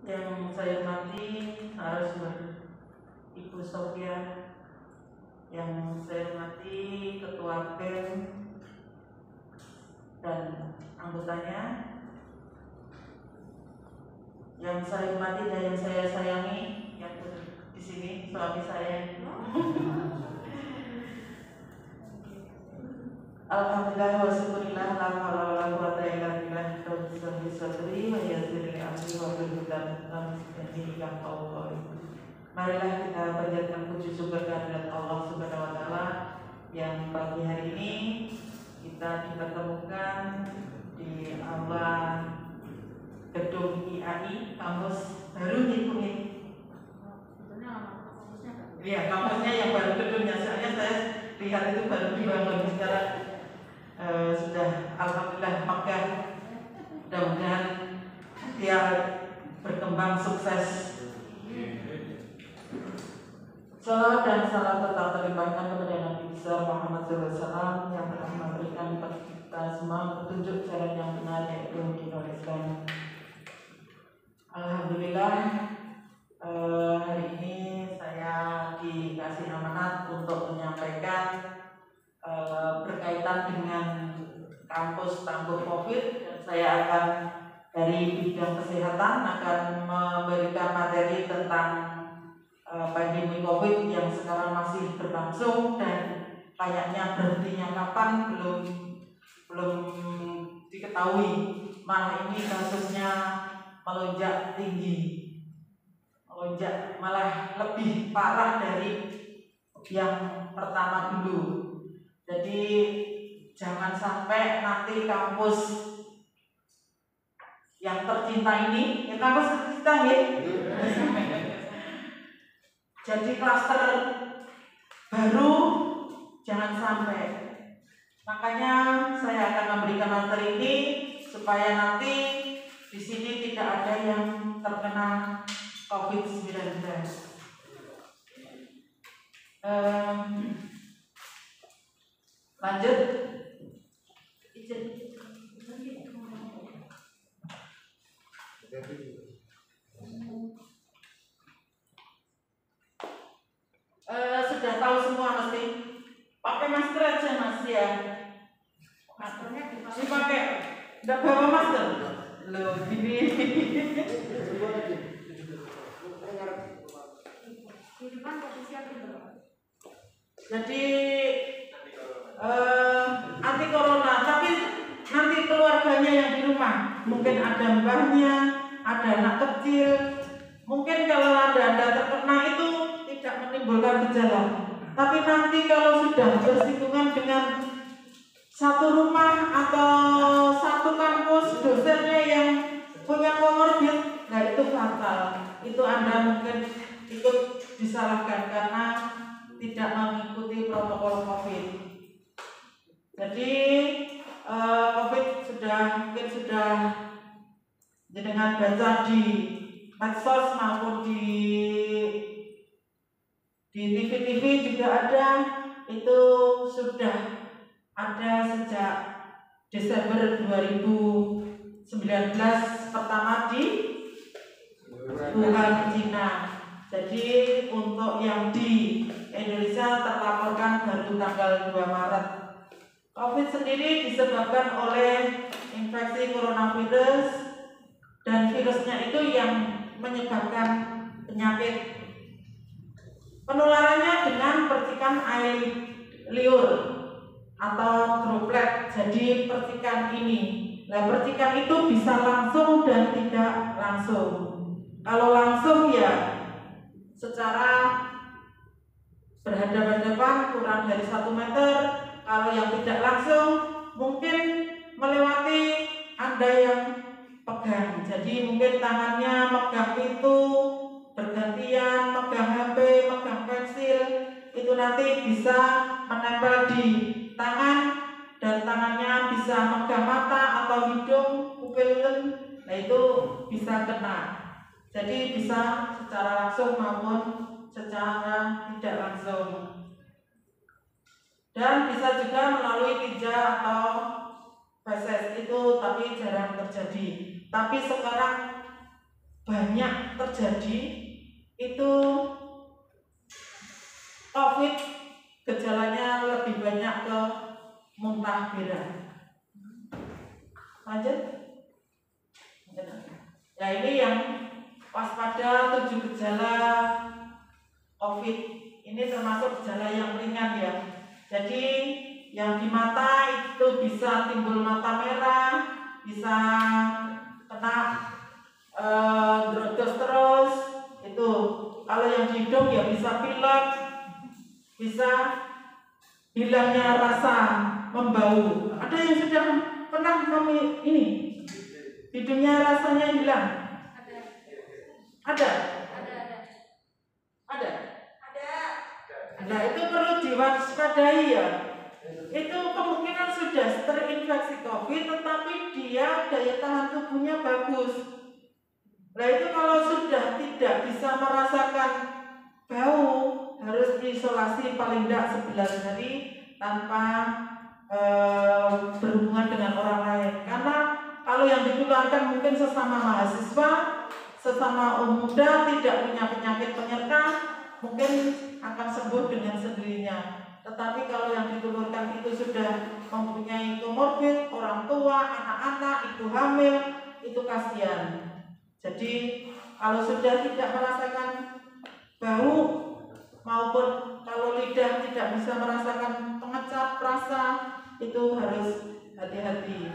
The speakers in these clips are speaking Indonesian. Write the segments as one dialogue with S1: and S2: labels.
S1: Yang saya hormati narasumber Ibu Sofia, yang saya hormati Ketua BEM dan anggotanya, yang saya hormati dan yang saya sayangi, yang di sini suami saya. Alhamdulillah wa syukurillah la haula wala quwwata illa billah rabbil sadri wa yassir li amri wa hlul 'uqdatam min lisani yafqahu. Marilah kita panjatkan puji syukur kehadirat Allah Subhanahu wa taala yang pagi hari ini kita dipertemukan di aula gedung IAI kampus baru ini. Iya, kampusnya yang baru, gedungnya soalnya saya lihat itu baru dibangun sekarang. Sudah alhamdulillah megah, mudah-mudahan dia berkembang sukses. Salam dan salam tetap terlimpahkan kepada Nabi besar Muhammad SAW yang telah memberikan kepada kita semua petunjuk jalan yang benar, yaitu dinul Islam. Alhamdulillah, hari ini saya dikasih amanat untuk menyampaikan berkaitan dengan kampus tangguh COVID, dan saya akan dari bidang kesehatan akan memberikan materi tentang pandemi COVID yang sekarang masih berlangsung dan kayaknya berhentinya kapan belum diketahui. Malah ini kasusnya melonjak tinggi, melonjak malah lebih parah dari yang pertama dulu. Jadi jangan sampai nanti kampus yang tercinta ini, ya kampus tercinta ya, jadi klaster baru, jangan sampai. Makanya saya akan memberikan materi ini supaya nanti di sini tidak ada yang terkena COVID-19. Lanjut. Sudah tahu semua mesti pakai masker aja mas ya. Maskernya dipakai. Tidak bawa masker. Loh gini. Jadi anti corona, tapi nanti keluarganya yang di rumah, mungkin ada mbahnya, ada anak kecil, mungkin kalau anda terkena itu tidak menimbulkan gejala, tapi nanti kalau sudah bersinggungan dengan satu rumah atau satu kampus, dosennya yang punya comorbid, nah itu fatal. Itu anda mungkin ikut disalahkan karena tidak mengikuti protokol COVID. Jadi COVID mungkin sudah dengan baca di medsos maupun di TV-TV juga ada, itu sudah ada sejak Desember 2019 pertama di Wuhan, Cina. Jadi untuk yang di Indonesia terlaporkan baru tanggal 2 Maret. COVID sendiri disebabkan oleh infeksi coronavirus, dan virusnya itu yang menyebabkan penyakit. Penularannya dengan percikan air liur atau droplet. Jadi percikan ini. Nah, percikan itu bisa langsung dan tidak langsung. Kalau langsung ya secara berhadapan-hadapan kurang dari 1 meter. Kalau yang tidak langsung mungkin melewati Anda yang pegang. Jadi mungkin tangannya megang pintu, bergantian megang HP, megang pensil, itu nanti bisa menempel di tangan, dan tangannya bisa megang mata atau hidung, kuping, nah itu bisa kena. Jadi bisa secara langsung maupun secara tidak langsung. Dan bisa juga melalui tinja atau feses, itu tapi jarang terjadi. Tapi sekarang banyak terjadi itu COVID, gejalanya lebih banyak ke muntah berak. Lanjut. Ya, ini yang waspada 7 gejala COVID. Ini termasuk gejala yang ringan ya. Jadi yang di mata itu bisa timbul mata merah, bisa kena drodos terus itu. Kalau yang di hidung ya bisa pilek, bisa hilangnya rasa membau. Ada yang sudah pernah ini hidungnya rasanya hilang? Ada. Nah, itu perlu diwaspadai ya. Itu kemungkinan sudah terinfeksi COVID, tetapi dia daya tahan tubuhnya bagus. Nah, itu kalau sudah tidak bisa merasakan bau, harus isolasi paling tidak 11 hari tanpa berhubungan dengan orang lain. Karena kalau yang ditularkan mungkin sesama mahasiswa, sesama muda, tidak punya penyakit penyerta, mungkin akan sembuh dengan sendirinya. Tetapi kalau yang ditulurkan itu sudah mempunyai komorbid, orang tua, anak-anak, ibu hamil, itu kasihan. Jadi kalau sudah tidak merasakan bau maupun kalau lidah tidak bisa merasakan pengecap rasa, itu harus hati-hati.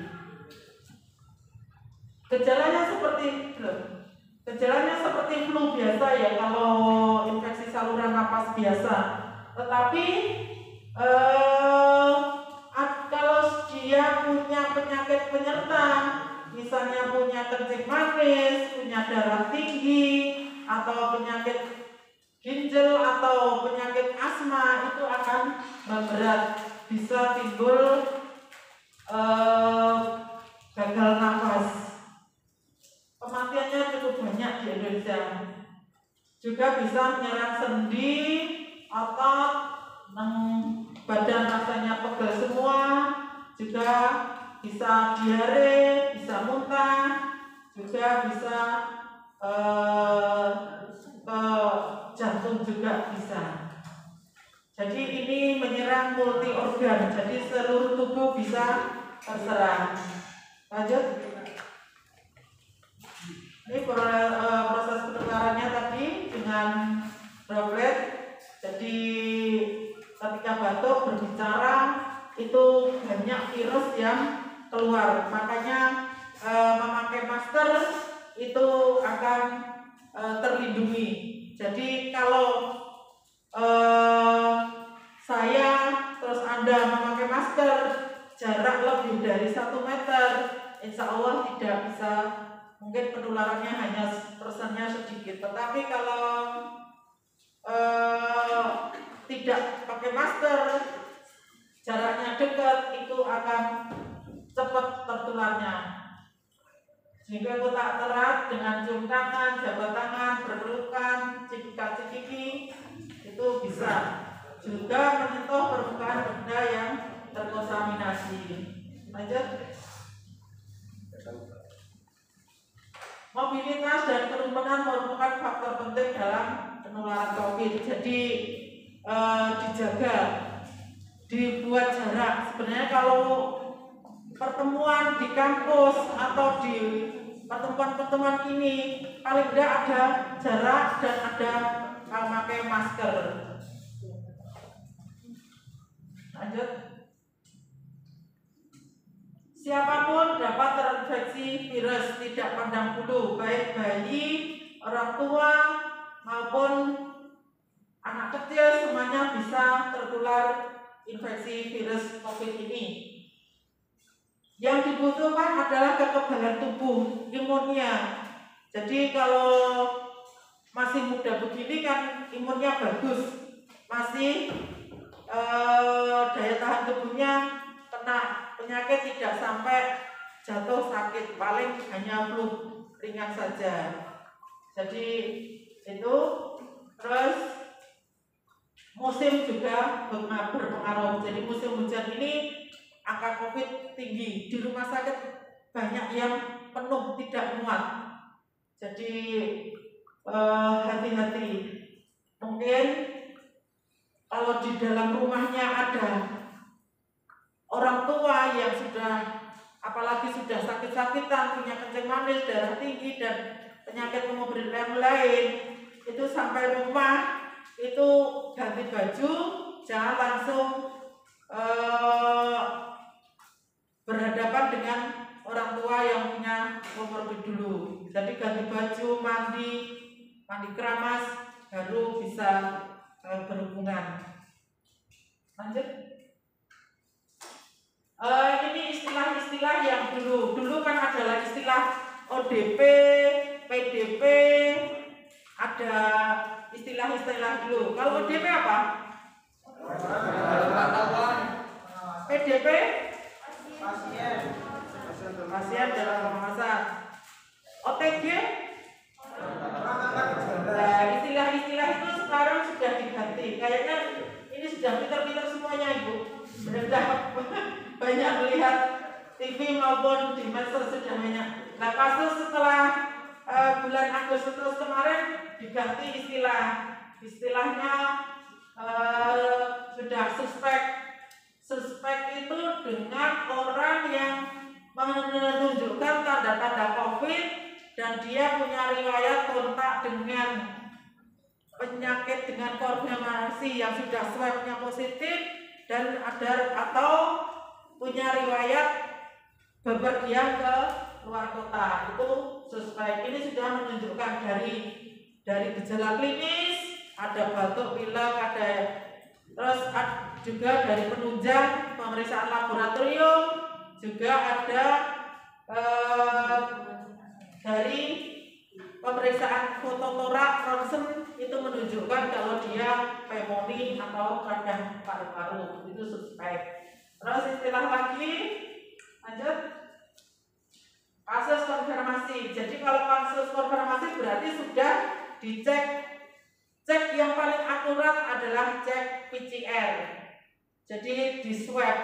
S1: Gejalanya seperti flu biasa ya, kalau infeksi saluran napas biasa. Tetapi kalau dia punya penyakit penyerta, misalnya punya kencing manis, punya darah tinggi, atau penyakit ginjal atau penyakit asma, itu akan memberat, bisa timbul gagal nafas. Kematiannya cukup banyak di Indonesia. Juga bisa menyerang sendi, otot, badan rasanya pegal semua, juga bisa diare, bisa muntah, juga bisa ke jantung juga bisa. Jadi ini menyerang multi organ, jadi seluruh tubuh bisa terserang. Lanjut. Ini proses penularannya tadi dengan droplet. Jadi ketika batuk berbicara itu banyak virus yang keluar. Makanya memakai masker itu akan terlindungi. Jadi kalau saya terus Anda memakai masker jarak lebih dari 1 meter, insya Allah tidak bisa. Mungkin penularannya hanya persennya sedikit. Tetapi kalau tidak pakai masker, jaraknya dekat, itu akan cepat tertularnya. Jika kontak erat dengan cium tangan, jabat tangan, berpelukan, cipika-cipiki, itu bisa. Juga menyentuh permukaan benda yang terkontaminasi. Lanjut. Mobilitas dan kerumunan merupakan faktor penting dalam penularan COVID. Jadi dijaga, dibuat jarak. Sebenarnya kalau pertemuan di kampus atau di pertemuan-pertemuan ini paling tidak ada jarak dan ada memakai masker. Lanjut. Siapapun dapat terinfeksi virus, tidak pandang bulu, baik bayi, orang tua maupun anak kecil, semuanya bisa tertular infeksi virus COVID ini. Yang dibutuhkan adalah kekebalan tubuh, imunnya. Jadi kalau masih muda begini kan imunnya bagus, masih daya tahan tubuhnya kena penyakit tidak sampai jatuh sakit, paling hanya flu ringan saja. Jadi itu. Terus musim juga berpengaruh. Jadi musim hujan ini angka COVID tinggi. Di rumah sakit banyak yang penuh, tidak muat. Jadi hati-hati. Mungkin kalau di dalam rumahnya ada orang tua yang sudah, apalagi sudah sakit-sakitan, punya kencing manis, darah tinggi, dan penyakit komorbid yang lain, itu sampai rumah itu ganti baju, jangan langsung berhadapan dengan orang tua yang punya komorbid dulu. Jadi ganti baju, mandi keramas, baru bisa berhubungan. Lanjut. Ini istilah-istilah yang dulu kan adalah istilah ODP, PDP, ada istilah-istilah dulu. Kalau ODP apa? PDP? Pasien dalam pengawasan. OTG? Nah, istilah-istilah itu sekarang sudah diganti. Kayaknya ini sudah pintar-pintar semuanya, Ibu. Sudah banyak melihat TV maupun di medsos sudah banyak. Nah, kasus setelah bulan Agustus kemarin diganti istilahnya sudah suspek itu dengan orang yang menunjukkan tanda-tanda COVID dan dia punya riwayat kontak dengan penyakit dengan konfirmasi yang sudah swabnya positif dan ada atau punya riwayat bepergian ke luar kota, itu suspek. Ini sudah menunjukkan dari gejala klinis, ada batuk, pilek, ada terus juga dari penunjang pemeriksaan laboratorium, juga ada dari pemeriksaan fototorak ronsen itu menunjukkan kalau dia pneumonia atau radang paru-paru, itu suspek. Terus istilah lagi, lanjut, kasus konfirmasi. Jadi kalau kasus konfirmasi berarti sudah dicek. Cek yang paling akurat adalah cek PCR. Jadi di swab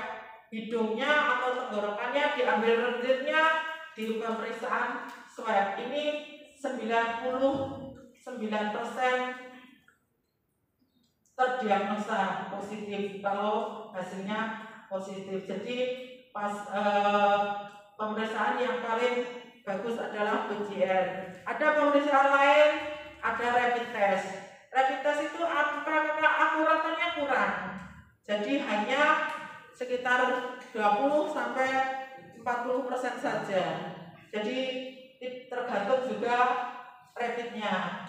S1: hidungnya atau tenggorokannya, diambil rentgennya, di pemeriksaan swab. Ini 99% terdiagnosa positif kalau hasilnya positif. Jadi pas pemeriksaan yang paling bagus adalah PCR. Ada pemeriksaan lain, ada rapid test. Rapid test itu akuratannya kurang. Jadi hanya sekitar 20-40% saja. Jadi tergantung juga rapidnya.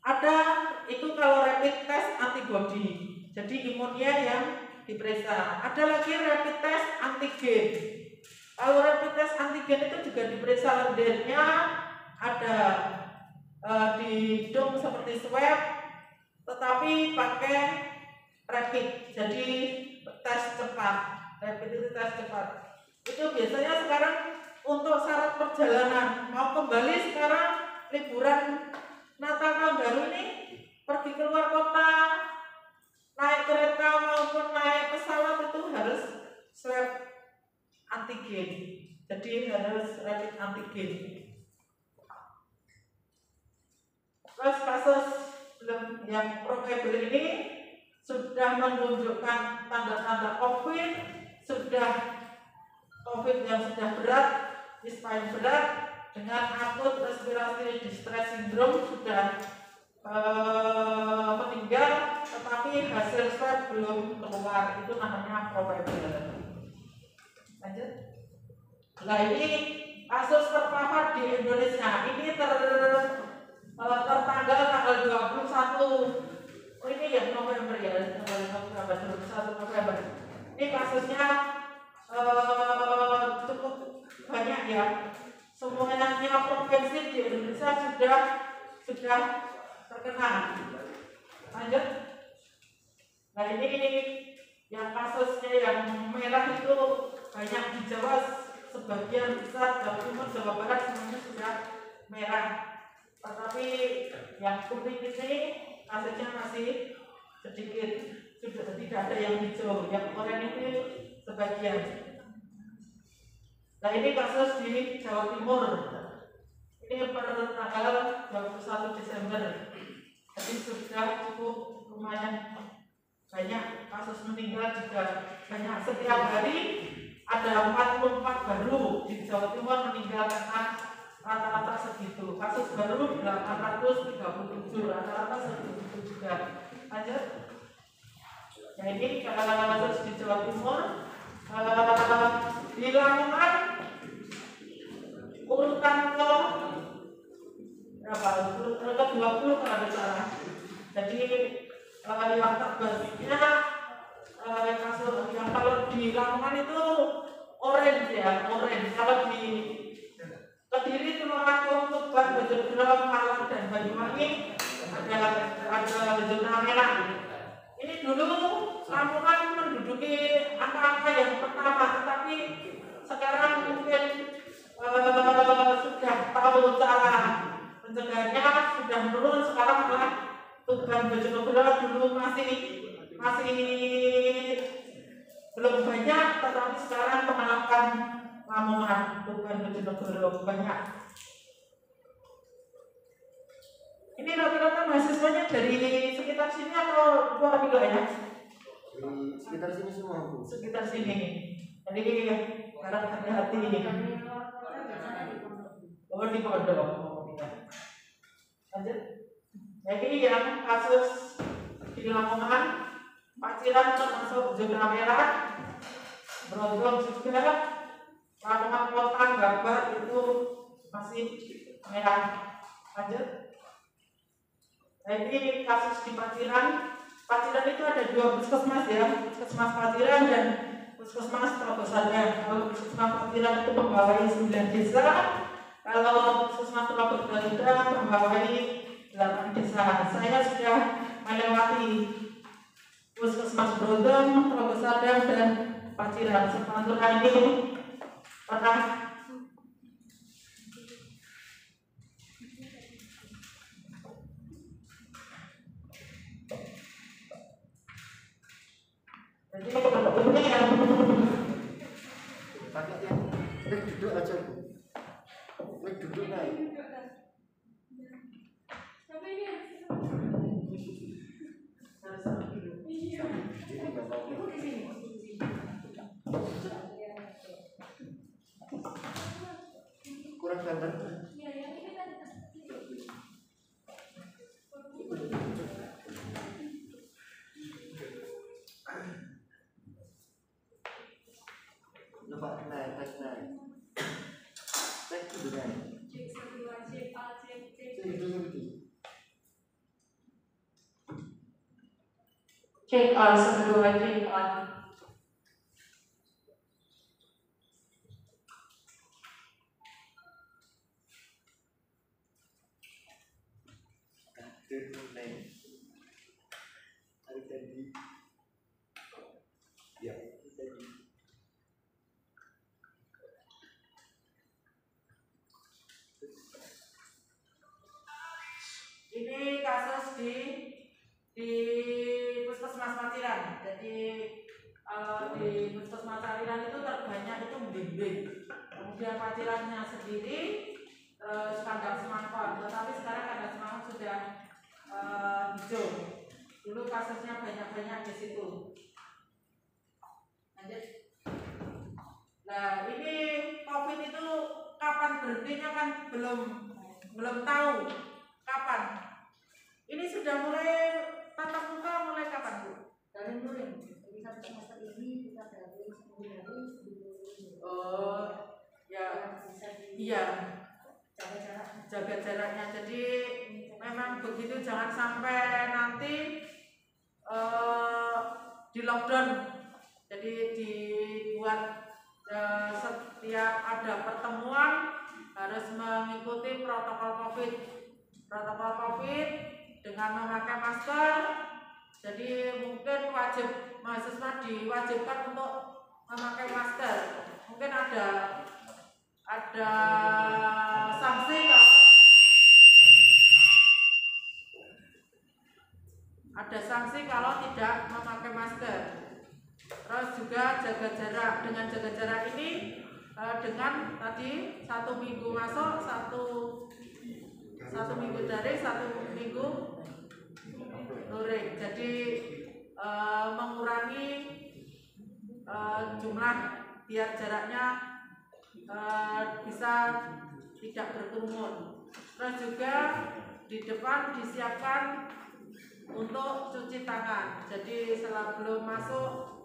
S1: Ada itu kalau rapid test antibody. Jadi imunnya yang diperiksa. Ada lagi rapid test antigen. Kalau rapid test antigen itu juga diperiksa lendirnya, ada di hidung seperti swab, tetapi pakai rapid. Jadi tes cepat. Rapid itu tes cepat. Itu biasanya sekarang untuk syarat perjalanan mau kembali sekarang liburan Natal tahun baru ini, pergi keluar kota, naik kereta maupun naik pesawat itu harus swab antigen. Jadi harus rapid antigen. Terus kasus yang probable ini sudah menunjukkan tanda-tanda COVID, sudah COVID yang sudah berat, ispain berat, dengan akut respiratory distress syndrome sudah meninggal, tetapi hasil swab belum keluar, itu namanya probable. Lanjut. Nah, ini kasus terpapar di Indonesia. Ini tertanggal tanggal 21. Oh, ini ya November ya, tanggal 21 November. Ini kasusnya cukup banyak ya. Semuanya provinsi di Indonesia sudah terkena. Lanjut. Nah, ini yang kasusnya yang merah itu banyak di Jawa, sebagian besar Jawa Timur, Jawa Barat semuanya sudah merah. Tetapi yang kuning ini kasusnya masih sedikit, sudah tidak ada yang hijau. Yang oranye itu sebagian. Nah, ini kasus di Jawa Timur. Ini per tanggal 21 Desember. Jadi sudah cukup lumayan banyak kasus meninggal juga banyak. Setiap hari ada 44 baru di Jawa Timur meninggal karena rata-rata segitu. Kasus baru 837, rata-rata segitu juga. Lanjut. Nah ini kasus di Jawa Timur. Di Lamongan urutan ke berapa? Urutan ke 20 kalau tidak salah. Jadi yang terbaliknya kasus yang kalau di Lamongan itu orange ya, orange. Kalau di Kediri, Tulungagung, Tuban, Bojonegoro, Malang dan Banyuwangi ada zona merah. Ini dulu Lamongan menduduki angka-angka yang pertama, tetapi sekarang mungkin sudah tahu cara pencegahannya, sudah menurun. Sekarang malah Tuban, Bojonegoro dulu masih belum banyak, tetapi sekarang mengalahkan Lamongan, Tuban, Bojonegoro banyak. Ini rata-rata mahasiswanya dari sekitar sini atau luar juga ya?
S2: Di sekitar sini semua, Bu.
S1: Sekitar sini. Jadi harap hati-hati. Oh di pondok. Lanjut. Jadi yang kasus di Lamongan, Paciran termasuk zona merah, Brogong juga, Lamongan Kota, Gabar itu masih merah. Lanjut. Nah ini kasus di Paciran. Paciran itu ada 2 puskesmas ya, puskesmas Paciran dan puskesmas Trogosada. Kalau puskesmas Paciran itu membawai 9 desa, kalau puskesmas Trogosada membawai 8 desa. Saya sudah melewati puskesmas Brogong, Trogosada dan Paciran. Sepantura ini pernah jadi ini yang
S2: pakai yang duduk aja, Bu. Duduk naik. Ini nggak mau. Kurang ganteng. Coba naik, tes naik. Tes duduk naik.
S1: cek all, 1, 2, cek all.
S2: Duduk naik. Tarik tadi. Ya, tadi.
S1: Ini kasus di puskesmas Paciran. Jadi di puskesmas Paciran itu terbanyak itu bimbing. Kemudian Pacirannya sendiri, terus kandang semangkon. Tetapi sekarang kandang semangkon sudah hijau. Dulu kasusnya banyak-banyak di situ. Lanjut. Nah ini COVID itu kapan berhentinya kan belum tahu kapan. Ini sudah mulai tatap muka mulai kapan, Bu?
S3: Dari mulai. Jadi 1 semester ini kita dari 10 hari sebelum.
S1: Oh, ya. Iya. Jaga jaraknya. Jadi memang begitu, jangan sampai nanti di lockdown. Jadi dibuat setiap ada pertemuan harus mengikuti protokol COVID. Protokol COVID dengan memakai masker. Jadi mungkin mahasiswa diwajibkan untuk memakai masker. Mungkin ada sanksi kalau tidak memakai masker. Terus juga jaga jarak. Dengan jaga jarak ini dengan tadi 1 minggu masuk, 1 1 minggu daring, 1 minggu luring. Jadi mengurangi jumlah biar jaraknya bisa tidak berkerumun. Terus juga di depan disiapkan untuk cuci tangan. Jadi sebelum masuk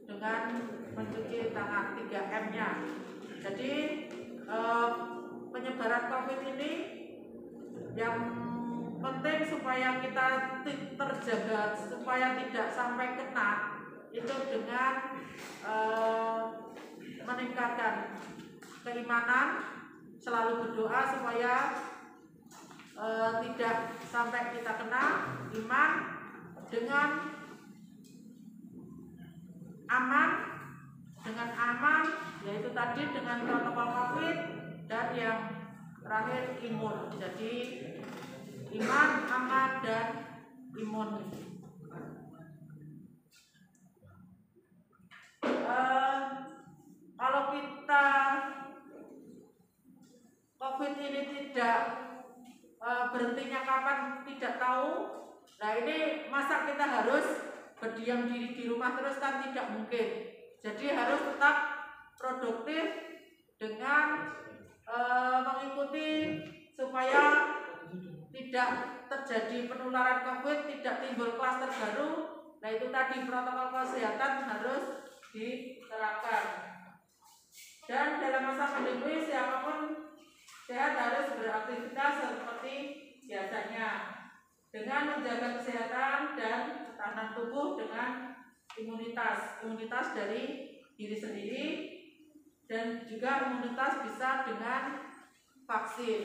S1: dengan mencuci tangan 3M-nya. Jadi penyebaran COVID ini yang penting supaya kita terjaga, supaya tidak sampai kena, itu dengan meningkatkan keimanan, selalu berdoa supaya tidak sampai kita kena, iman dengan aman, yaitu tadi dengan protokol COVID, dan yang terakhir imun. Jadi iman, aman, dan imun. Kalau kita COVID ini tidak berhentinya kapan tidak tahu. Nah ini masa kita harus berdiam diri di rumah terus, kan tidak mungkin. Jadi harus tetap produktif dengan mengikuti supaya tidak terjadi penularan COVID, tidak timbul klaster baru. Nah itu tadi protokol kesehatan harus diterapkan. Dan dalam masa pandemi siapapun sehat harus beraktivitas seperti biasanya dengan menjaga kesehatan dan ketahanan tubuh dengan imunitas dari diri sendiri, dan juga imunitas bisa dengan vaksin.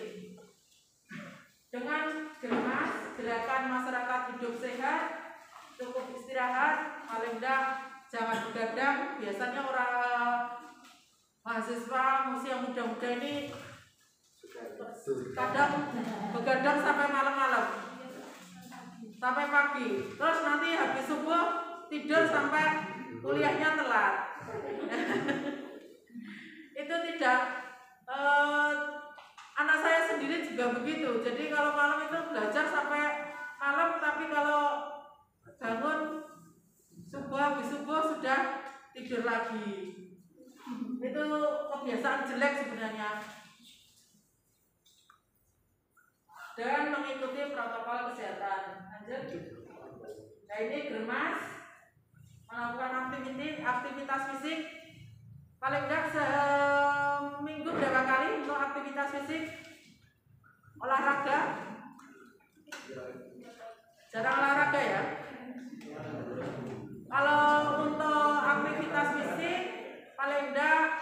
S1: Dengan gerakan masyarakat hidup sehat, cukup istirahat, paling enggak jangan begadang. Biasanya orang mahasiswa usia muda-muda ini kadang begadang sampai malam-malam, sampai pagi, terus nanti habis subuh tidur sampai kuliahnya telat. Itu tidak, anak saya sendiri juga begitu. Jadi kalau malam itu belajar sampai malam, tapi kalau bangun habis subuh sudah tidur lagi. Itu kebiasaan jelek sebenarnya. Dan mengikuti protokol kesehatan. Lanjut. Nah ini Germas melakukan aktivitas fisik paling enggak seminggu berapa kali untuk aktivitas fisik, olahraga. Jarang olahraga ya. Kalau untuk aktivitas fisik paling enggak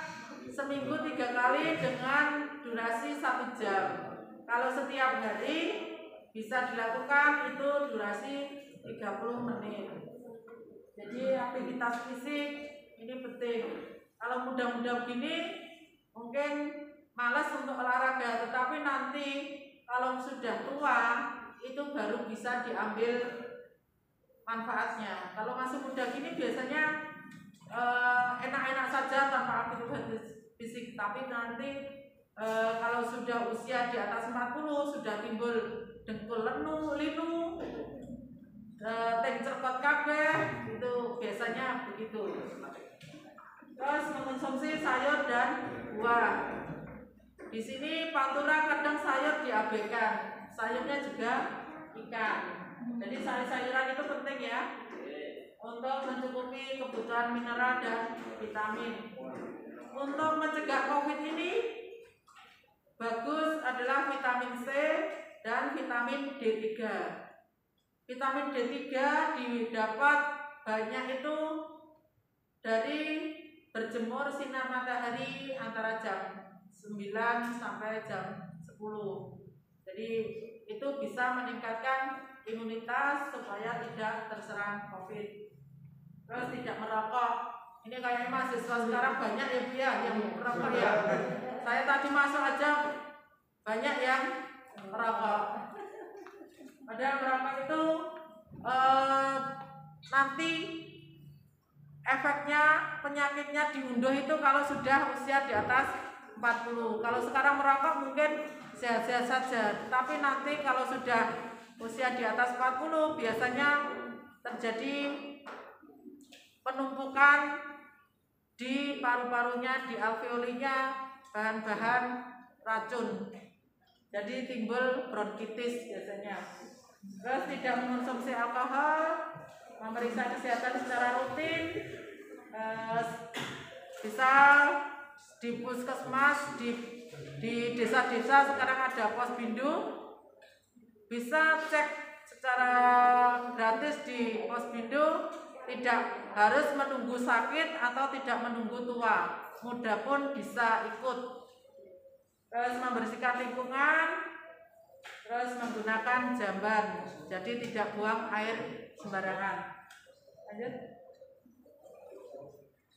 S1: seminggu 3 kali dengan durasi 1 jam. Kalau setiap hari bisa dilakukan itu durasi 30 menit. Jadi aktivitas fisik ini penting. Kalau muda-muda begini mungkin malas untuk olahraga, tetapi nanti kalau sudah tua itu baru bisa diambil manfaatnya. Kalau masih muda gini biasanya enak-enak saja tanpa aktivitas fisik, tapi nanti kalau sudah usia di atas 40 sudah timbul dengkul linu, cerkot kabeh, itu biasanya begitu. Terus mengkonsumsi sayur dan buah. Di sini Pantura kadang sayur diabaikan, sayurnya juga ikan. Jadi sayur-sayuran itu penting ya untuk mencukupi kebutuhan mineral dan vitamin. Untuk mencegah COVID ini bagus adalah vitamin C dan vitamin D3. Vitamin D3 didapat banyak itu dari berjemur sinar matahari antara jam 9 sampai jam 10. Jadi itu bisa meningkatkan imunitas supaya tidak terserang COVID. Terus tidak merokok. Ini kayaknya mahasiswa sekarang banyak ya Bu ya yang merokok ya. Saya tadi masuk aja banyak yang merokok. Padahal merokok itu nanti efeknya, penyakitnya diunduh itu kalau sudah usia di atas 40. Kalau sekarang merokok mungkin sehat-sehat saja. Tapi nanti kalau sudah usia di atas 40 biasanya terjadi penumpukan di paru-parunya, di alveolinya bahan-bahan racun. Jadi timbul bronkitis biasanya. Terus tidak mengonsumsi alkohol, memeriksa kesehatan secara rutin, bisa di puskesmas, di desa-desa sekarang ada Posbindu, bisa cek secara gratis di Posbindu, tidak harus menunggu sakit atau tidak menunggu tua, muda pun bisa ikut. Terus membersihkan lingkungan, terus menggunakan jamban, jadi tidak buang air sembarangan. Lanjut.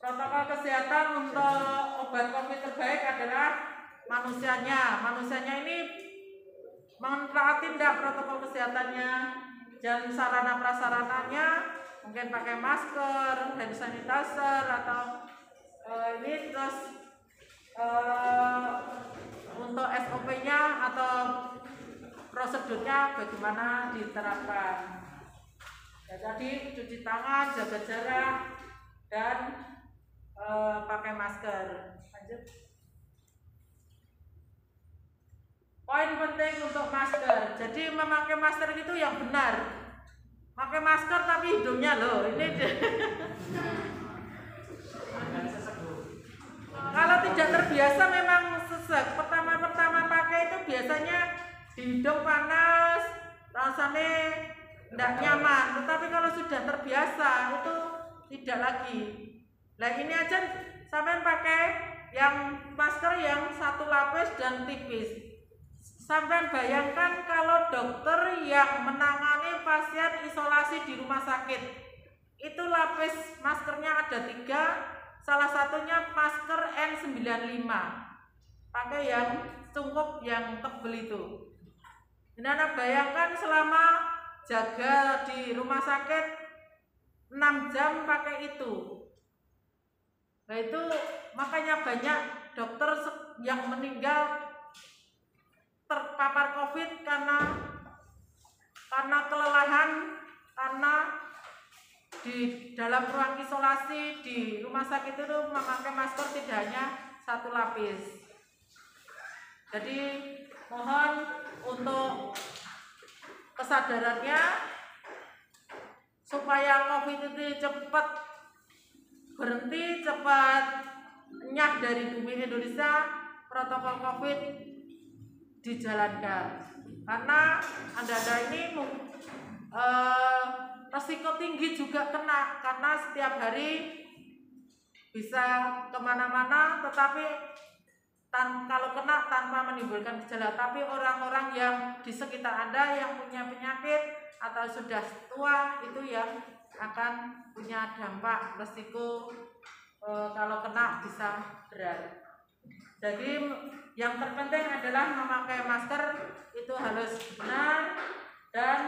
S1: Protokol kesehatan untuk obat COVID terbaik adalah manusianya. Manusianya ini menaati tidak protokol kesehatannya dan sarana prasarananya, mungkin pakai masker, hand sanitizer atau ini. Terus untuk SOP-nya atau prosedurnya bagaimana diterapkan. Ya, tadi cuci tangan, jaga jarak, dan pakai masker. Lanjut. Poin penting untuk masker. Jadi memakai masker itu yang benar. Pakai masker tapi hidungnya loh. Ini kalau tidak terbiasa memang sesek. Pertama-pertama pakai itu biasanya di hidung panas, rasanya tidak nyaman. Tetapi kalau sudah terbiasa itu tidak lagi. Nah ini aja sampai pakai yang masker yang satu lapis dan tipis. Sampai bayangkan kalau dokter yang menangani pasien isolasi di rumah sakit, itu lapis maskernya ada 3, salah satunya masker N95, pakai yang cungkup yang tebel itu. Ini Anda bayangkan selama jaga di rumah sakit 6 jam pakai itu. Nah itu makanya banyak dokter yang meninggal terpapar COVID karena kelelahan, karena di dalam ruang isolasi di rumah sakit itu memakai masker tidak hanya satu lapis. Jadi mohon untuk kesadarannya supaya COVID itu cepat berhenti, cepat nyah dari bumi Indonesia, protokol COVID dijalankan. Karena Anda ini resiko tinggi juga kena, karena setiap hari bisa kemana-mana, tetapi kalau kena tanpa menimbulkan gejala. Tapi orang-orang yang di sekitar Anda yang punya penyakit atau sudah tua itu yang akan punya dampak resiko kalau kena bisa berat. Jadi yang terpenting adalah memakai masker itu harus benar dan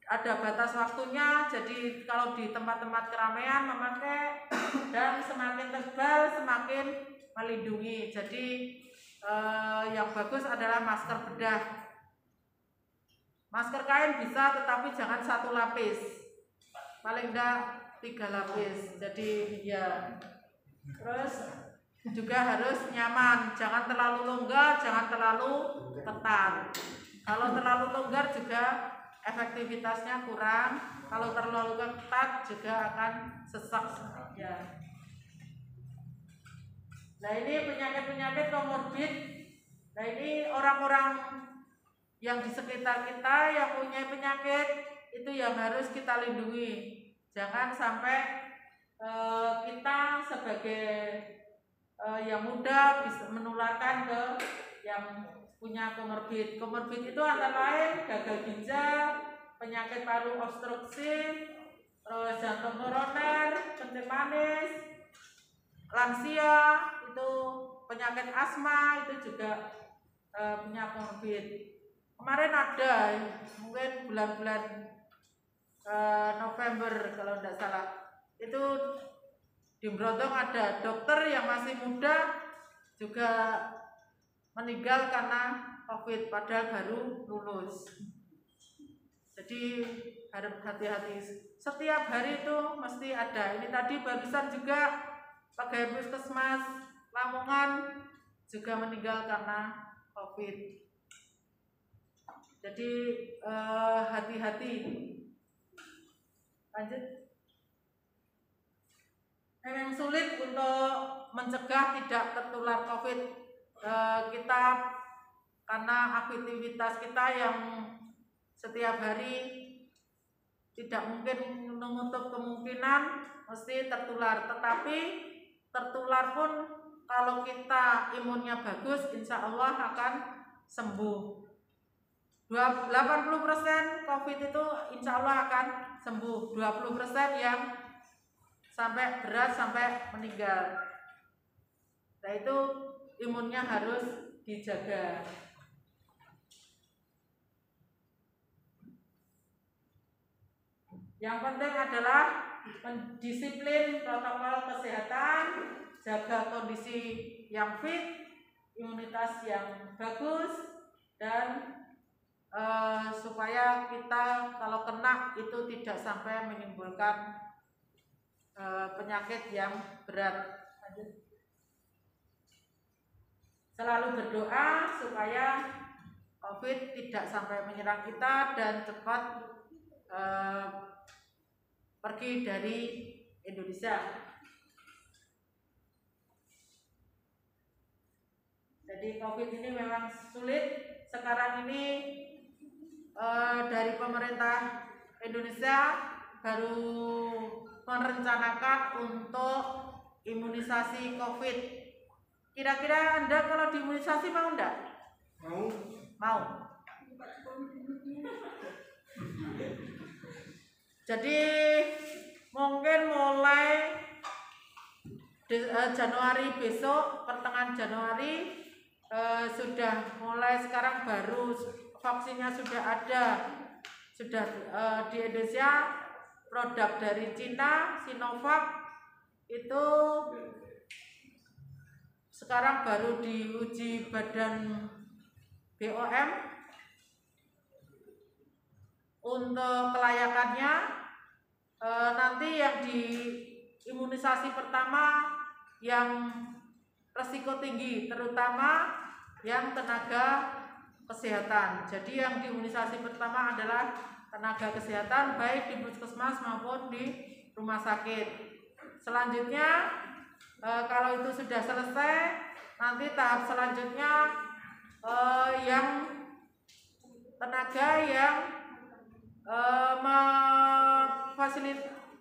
S1: ada batas waktunya. Jadi kalau di tempat-tempat keramaian memakai, dan semakin tebal semakin melindungi. Jadi yang bagus adalah masker bedah. Masker kain bisa, tetapi jangan satu lapis, paling enggak 3 lapis. Jadi ya, terus juga harus nyaman, jangan terlalu longgar, jangan terlalu ketat. Kalau terlalu longgar juga efektivitasnya kurang, kalau terlalu ketat juga akan sesak ya. Nah ini penyakit-penyakit komorbid. Nah ini orang-orang yang di sekitar kita yang punya penyakit itu yang harus kita lindungi. Jangan sampai kita sebagai yang muda bisa menularkan ke yang punya komorbid. Komorbid itu antara lain gagal ginjal, penyakit paru obstruksi, terus jantung koroner, kencing manis, lansia, itu penyakit asma itu juga punya komorbid. Kemarin ada, mungkin bulan-bulan November kalau tidak salah, itu di Brondong ada dokter yang masih muda juga meninggal karena COVID padahal baru lulus. Jadi harap hati-hati. Setiap hari itu mesti ada. Ini tadi barusan juga pegawai puskesmas Lamongan juga meninggal karena COVID. Jadi hati-hati. Lanjut. Memang sulit untuk mencegah tidak tertular COVID. Kita karena aktivitas kita yang setiap hari tidak mungkin menutup kemungkinan mesti tertular. Tetapi tertular pun kalau kita imunnya bagus, insya Allah akan sembuh. 80% COVID itu insya Allah akan sembuh. 20% yang sampai berat sampai meninggal. Nah itu imunnya harus dijaga. Yang penting adalah mendisiplin protokol kesehatan, jaga kondisi yang fit, imunitas yang bagus, dan supaya kita kalau kena itu tidak sampai menimbulkan penyakit yang berat. Selalu berdoa supaya COVID tidak sampai menyerang kita dan cepat pergi dari Indonesia. Jadi COVID ini memang sulit. Sekarang ini dari pemerintah Indonesia baru merencanakan untuk imunisasi COVID. Kira-kira Anda kalau diimunisasi mau enggak?
S2: Mau.
S1: Mau. Jadi mungkin mulai Januari besok, pertengahan Januari sudah mulai, sekarang baru vaksinnya sudah ada, sudah di Indonesia. Produk dari Cina, Sinovac itu sekarang baru diuji badan BOM untuk kelayakannya. Nanti yang di imunisasi pertama yang resiko tinggi, terutama yang tenaga kesehatan. Jadi yang diimunisasi pertama adalah tenaga kesehatan baik di puskesmas maupun di rumah sakit. Selanjutnya kalau itu sudah selesai, nanti tahap selanjutnya yang tenaga yang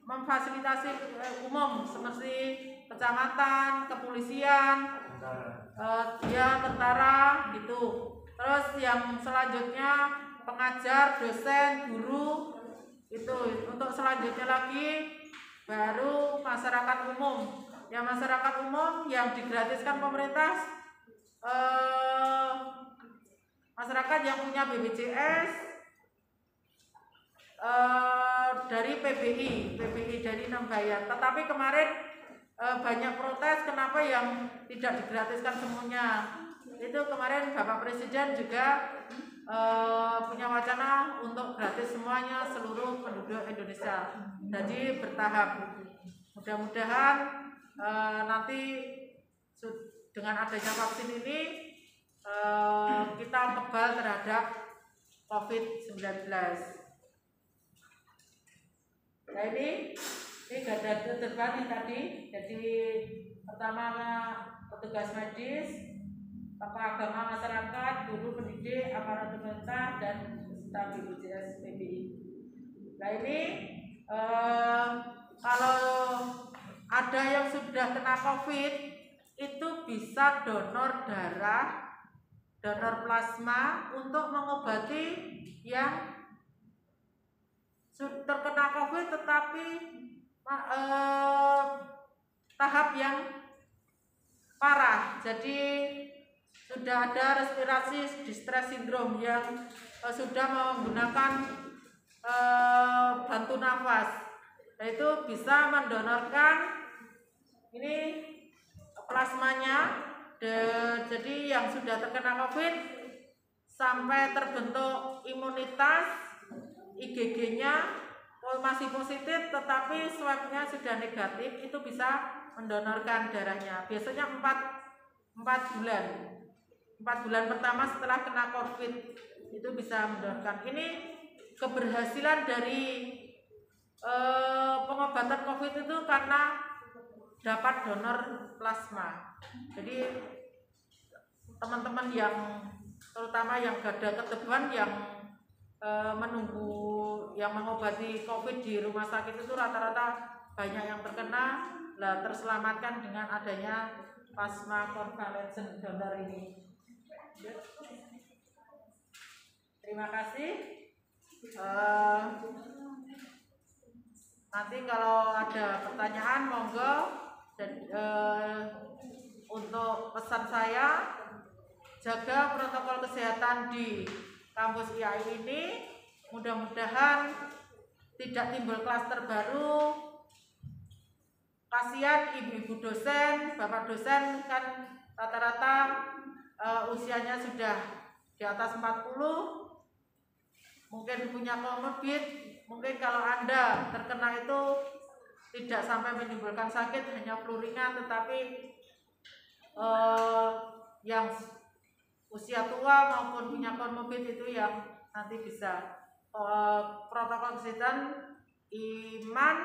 S1: memfasilitasi umum seperti kecamatan, kepolisian, tentara gitu. Terus yang selanjutnya pengajar, dosen, guru, itu untuk selanjutnya lagi baru masyarakat umum. Yang masyarakat umum yang digratiskan pemerintah, masyarakat yang punya BPJS, dari PBI dari Nambayan. Tetapi kemarin banyak protes kenapa yang tidak digratiskan semuanya. Itu kemarin Bapak Presiden juga punya wacana untuk gratis semuanya seluruh penduduk Indonesia. Jadi bertahap. Mudah-mudahan nanti dengan adanya vaksin ini kita kebal terhadap COVID-19. Nah ini garda terdepan yang tadi. Jadi pertama petugas medis, tokoh agama masyarakat, guru pendidik, aparat pemerintah, dan peserta BPJS PBI. Nah ini kalau ada yang sudah kena COVID itu bisa donor darah, donor plasma untuk mengobati yang terkena COVID tetapi tahap yang parah. Jadi sudah ada respirasi distress syndrome yang sudah menggunakan bantu nafas. Nah, itu bisa mendonorkan ini plasmanya. Jadi yang sudah terkena COVID sampai terbentuk imunitas, IgG-nya masih positif tetapi swabnya sudah negatif, itu bisa mendonorkan darahnya. Biasanya 4 bulan. 4 bulan pertama setelah kena COVID itu bisa mendonorkan. Ini keberhasilan dari pengobatan COVID itu karena dapat donor plasma. Jadi teman-teman yang terutama yang gada ketebalan yang menunggu yang mengobati COVID di rumah sakit itu rata-rata banyak yang terkena, terselamatkan dengan adanya plasma convalescent donor ini. Terima kasih. Nanti kalau ada pertanyaan monggo. Dan untuk pesan saya, jaga protokol kesehatan di kampus IAI ini, mudah-mudahan tidak timbul klaster baru. Kasihan ibu-ibu dosen, bapak dosen kan rata-rata usianya sudah di atas 40, mungkin punya komorbid. Mungkin kalau Anda terkena itu tidak sampai menimbulkan sakit, hanya flu ringan, tetapi yang usia tua maupun punya komorbid itu yang nanti bisa protokol kesehatan, iman,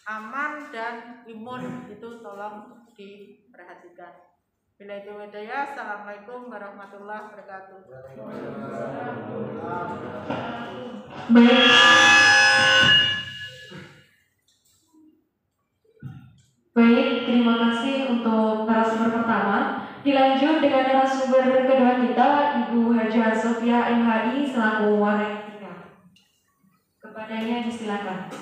S1: aman, dan imun itu tolong diperhatikan. Bila itu hidayah, assalamualaikum warahmatullahi wabarakatuh.
S4: Baik, terima kasih untuk narasumber pertama. Dilanjut dengan narasumber kedua kita, Ibu Hajah Sofia MHI selaku Warai 3. Kepadanya disilakan.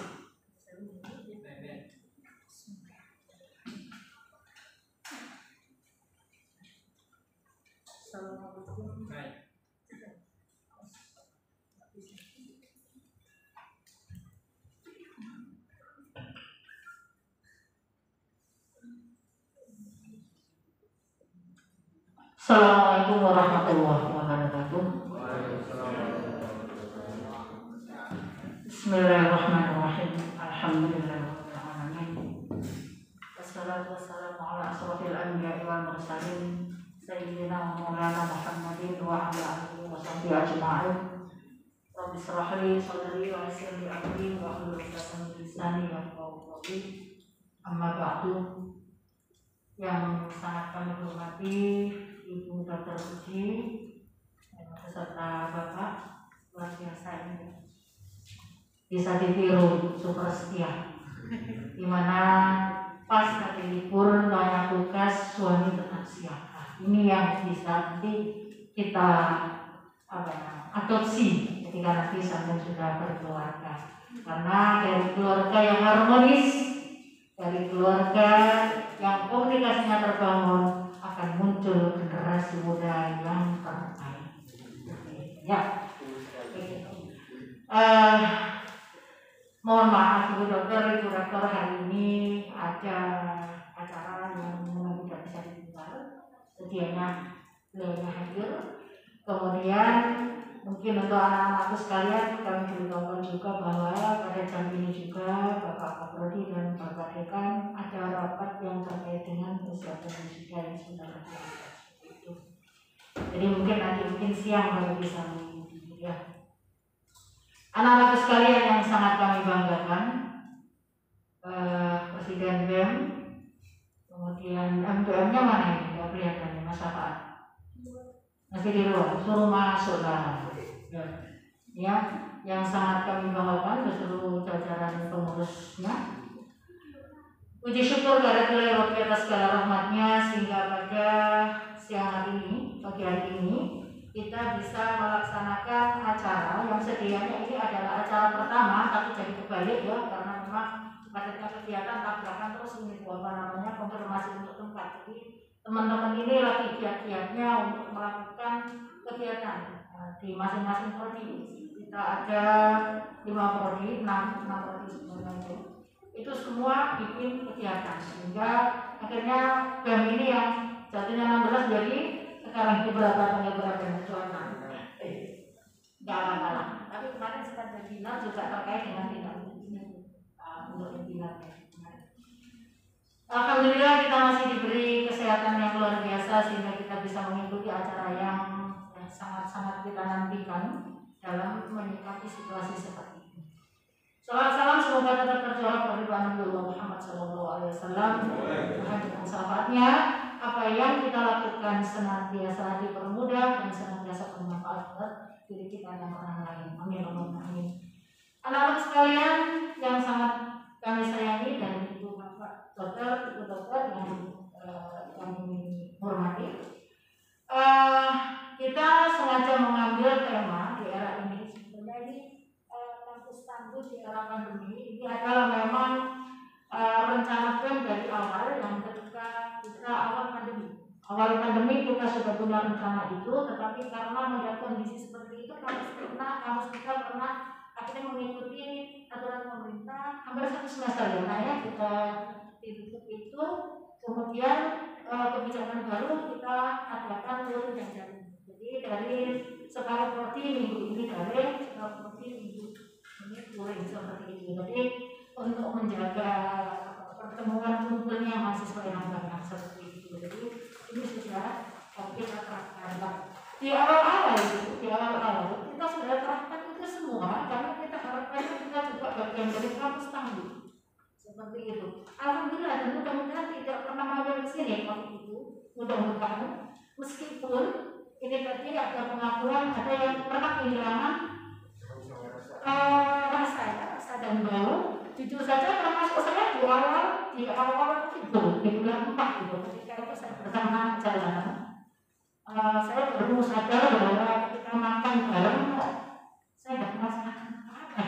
S5: Assalamualaikum warahmatullahi wabarakatuh. Bismillahirrahmanirrahim. Alhamdulillahirrahmanirrahim. Wassalatu wassalamu ala asrofil anbiya'i wal mursalin Sayyidina wa maulana Muhammadin wa ala alihi wa sahbihi ajma'in. Rabbi shrah li sadri wa yassir li amri wa hlul 'uqdatam min lisani yafqahu qawli. Amma ba'du. Yang sangat kami hormati Ibu Dr. Puji beserta Bapak, luar biasa ini bisa ditiru super setia, dimana pas nanti libur banyak tugas suami tetap siaga. Ini yang bisa nanti kita adopsi ketika nanti sampai sudah berkeluarga, karena dari keluarga yang harmonis, dari keluarga yang komunikasinya terbangun, akan muncul generasi muda yang terbaik. Ya. Mohon maaf Ibu Dokter, Ibu Rektor, hari ini ada acara yang memang tidak bisa ditinggal. Sedianya beliaunya hadir. Kemudian mungkin untuk anak-anakku sekalian kami beritahukan juga bahwa pada jam ini juga Bapak Kaprodi dan Bapak Dekan ada rapat yang terkait dengan persiapan wisuda yang sudah dilakukan. Jadi mungkin siang baru bisa mengikuti ya. Anak-anakku sekalian yang sangat kami banggakan, Presiden BEM, kemudian MPM-nya mana ini? Tidak kelihatan ya, Mas Afaan. Masih di luar, suruh masuk lah. Ya, yang sangat kami banggakan beserta jajaran pengurusnya. Puji syukur kehadirat Rabbi atas segala rahmatnya sehingga pada siang hari ini, pagi hari ini, kita bisa melaksanakan acara yang sedianya ini adalah acara pertama, tapi jadi kebalik ya, karena memang padatnya kegiatan tabrakan terus ini konfirmasi untuk tempat. Jadi teman-teman ini lagi giat-giatnya untuk melakukan kegiatan di masing-masing prodi. Kita ada 5 prodi, 6 prodi sebenarnya itu semua bikin kegiatan sehingga akhirnya BEM ini yang jatuhnya 16 jadi sekarang itu berapa tanggal berapa cuaca juga terkait dengan tindak ini untuk pimpinan. Alhamdulillah kita masih diberi kesehatan yang luar biasa sehingga kita bisa mengikuti acara yang sangat-sangat kita nantikan dalam menyikapi situasi seperti ini. Salam semoga tetap terjawab keridhaan Nabi Muhammad SAW. Tuhan dengan syafaatnya apa yang kita lakukan senantiasa dipermudah dan senantiasa bermanfaat buat diri kita dan orang lain. Amin. Anak-anak sekalian yang sangat kami sayangi dan ibu bapak dokter, ibu dokter yang kami hormati, kita sengaja mengambil tema di era ini. Sebenarnya ini kampus tangguh di era pandemi ini adalah memang rencanakan dari awal yang ketika kita awal pandemi kita sudah punya rencana itu, tetapi karena melihat kondisi seperti itu kampus kita pernah akhirnya mengikuti aturan pemerintah hampir 1 semester ya kita ditutup itu, kemudian kebijakan baru kita adakan turun dan jalan. Jadi dari sekali prodi minggu ini daring, sekali prodi minggu ini turun seperti itu. Jadi untuk menjaga pertemuan kumpulnya mahasiswa yang banyak seperti itu. Jadi ini sudah kita terapkan. Di awal-awal kita sudah terapkan itu semua karena kita harapkan kita juga bagian dari kampus tangguh seperti itu. Alhamdulillah dan mudah-mudahan tidak pernah mampir ke sini waktu itu. Mudah-mudahan meskipun ini tadi ada pengakuan ada yang pernah kehilangan rasa dan bau. Jujur saja termasuk saya di awal itu di bulan 4 itu ketika itu saya bersama jalan. Saya baru sadar bahwa ketika makan bareng saya tidak merasakan apa.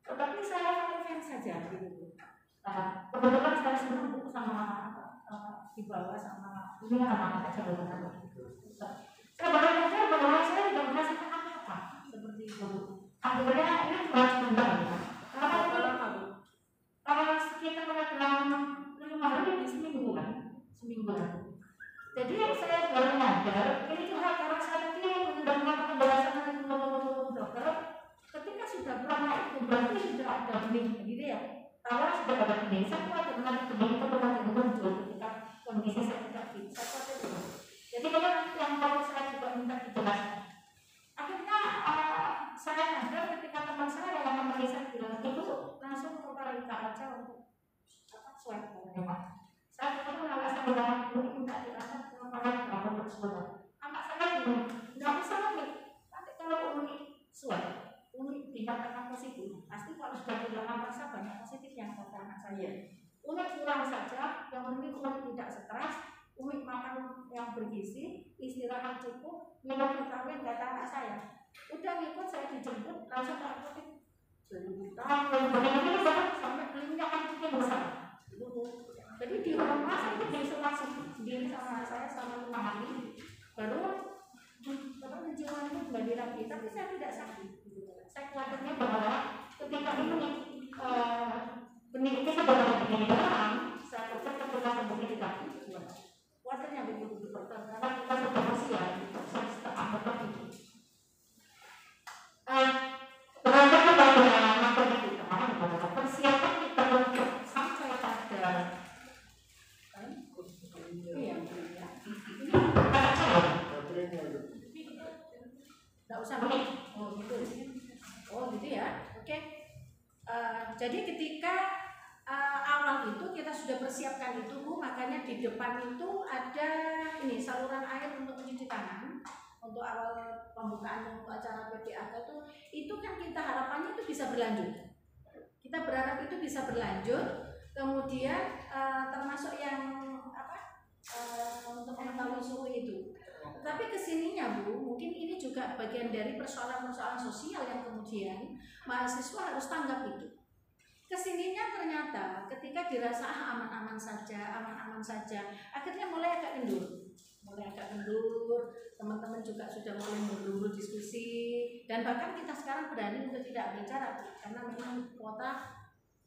S5: Tetapi saya fine saja gitu. Kebetulan saya senang buku sama dibawa sama ini anak-anak kecil dengan saya baru sadar bahwa saya tidak merasakan apa-apa seperti itu. Akhirnya ini cuma sebentar. Sekitar dalam 5 hari seminggu. Jadi yang saya baru nyadar ini juga karena saya tadi mendengar penjelasan dokter ketika sudah pernah itu berarti sudah ada benih gitu ya. Kalau sudah ada benih, saya khawatir nanti benih itu berarti muncul ketika kondisi saya tidak fit. Saya khawatir itu. Jadi kalau yang perlu saya juga minta dijelaskan. Akhirnya saya nyadar ketika teman saya yang menemani saya bilang itu langsung ke Parika aja untuk swab. Saya ketemu anak saya bilang ini minta diangkat ke Parika tersebut. Anak saya bilang nggak usah lagi. Nanti kalau uni swab, uni dinyatakan positif, pasti kalau sudah kehilangan rasa banyak positif yang kata anak saya. Uni kurang saja, yang penting uni tidak stres, uni makan yang bergizi, istirahat cukup, minum vitamin kata anak saya. Udah ngikut saya dijemput langsung ke apotek. Jadi sampai belinya kan kita besar. Jadi di rumah saya itu diisolasi sendiri sama saya selama 5 hari. Baru menjiwai itu kembali lagi, tapi saya tidak sakit. Saya khawatirnya bahwa ketika ini benih itu sebenarnya benih barang, saya khawatir ketika benih tidak. Khawatirnya begitu karena kita sudah bersiap, saya setengah betul itu. Berdasarkan pada materi kita, persiapan kita untuk sampai pada nggak usah beli. Oh gitu ya. Oke. Jadi ketika awal itu kita sudah persiapkan itu, Bu, makanya di depan itu ada ini saluran air untuk mencuci tangan. Untuk awal pembukaan untuk acara PPAK itu kan kita harapannya itu bisa berlanjut. Kita berharap itu bisa berlanjut. Kemudian termasuk yang untuk mengetahui suhu itu. Tapi kesininya, Bu, mungkin ini juga bagian dari persoalan-persoalan sosial yang kemudian mahasiswa harus tanggap itu. Kesininya ternyata ketika dirasa aman-aman saja, akhirnya mulai agak kendur. Teman-teman juga sudah mulai mundur diskusi, dan bahkan kita sekarang berani untuk tidak bicara karena memang kuota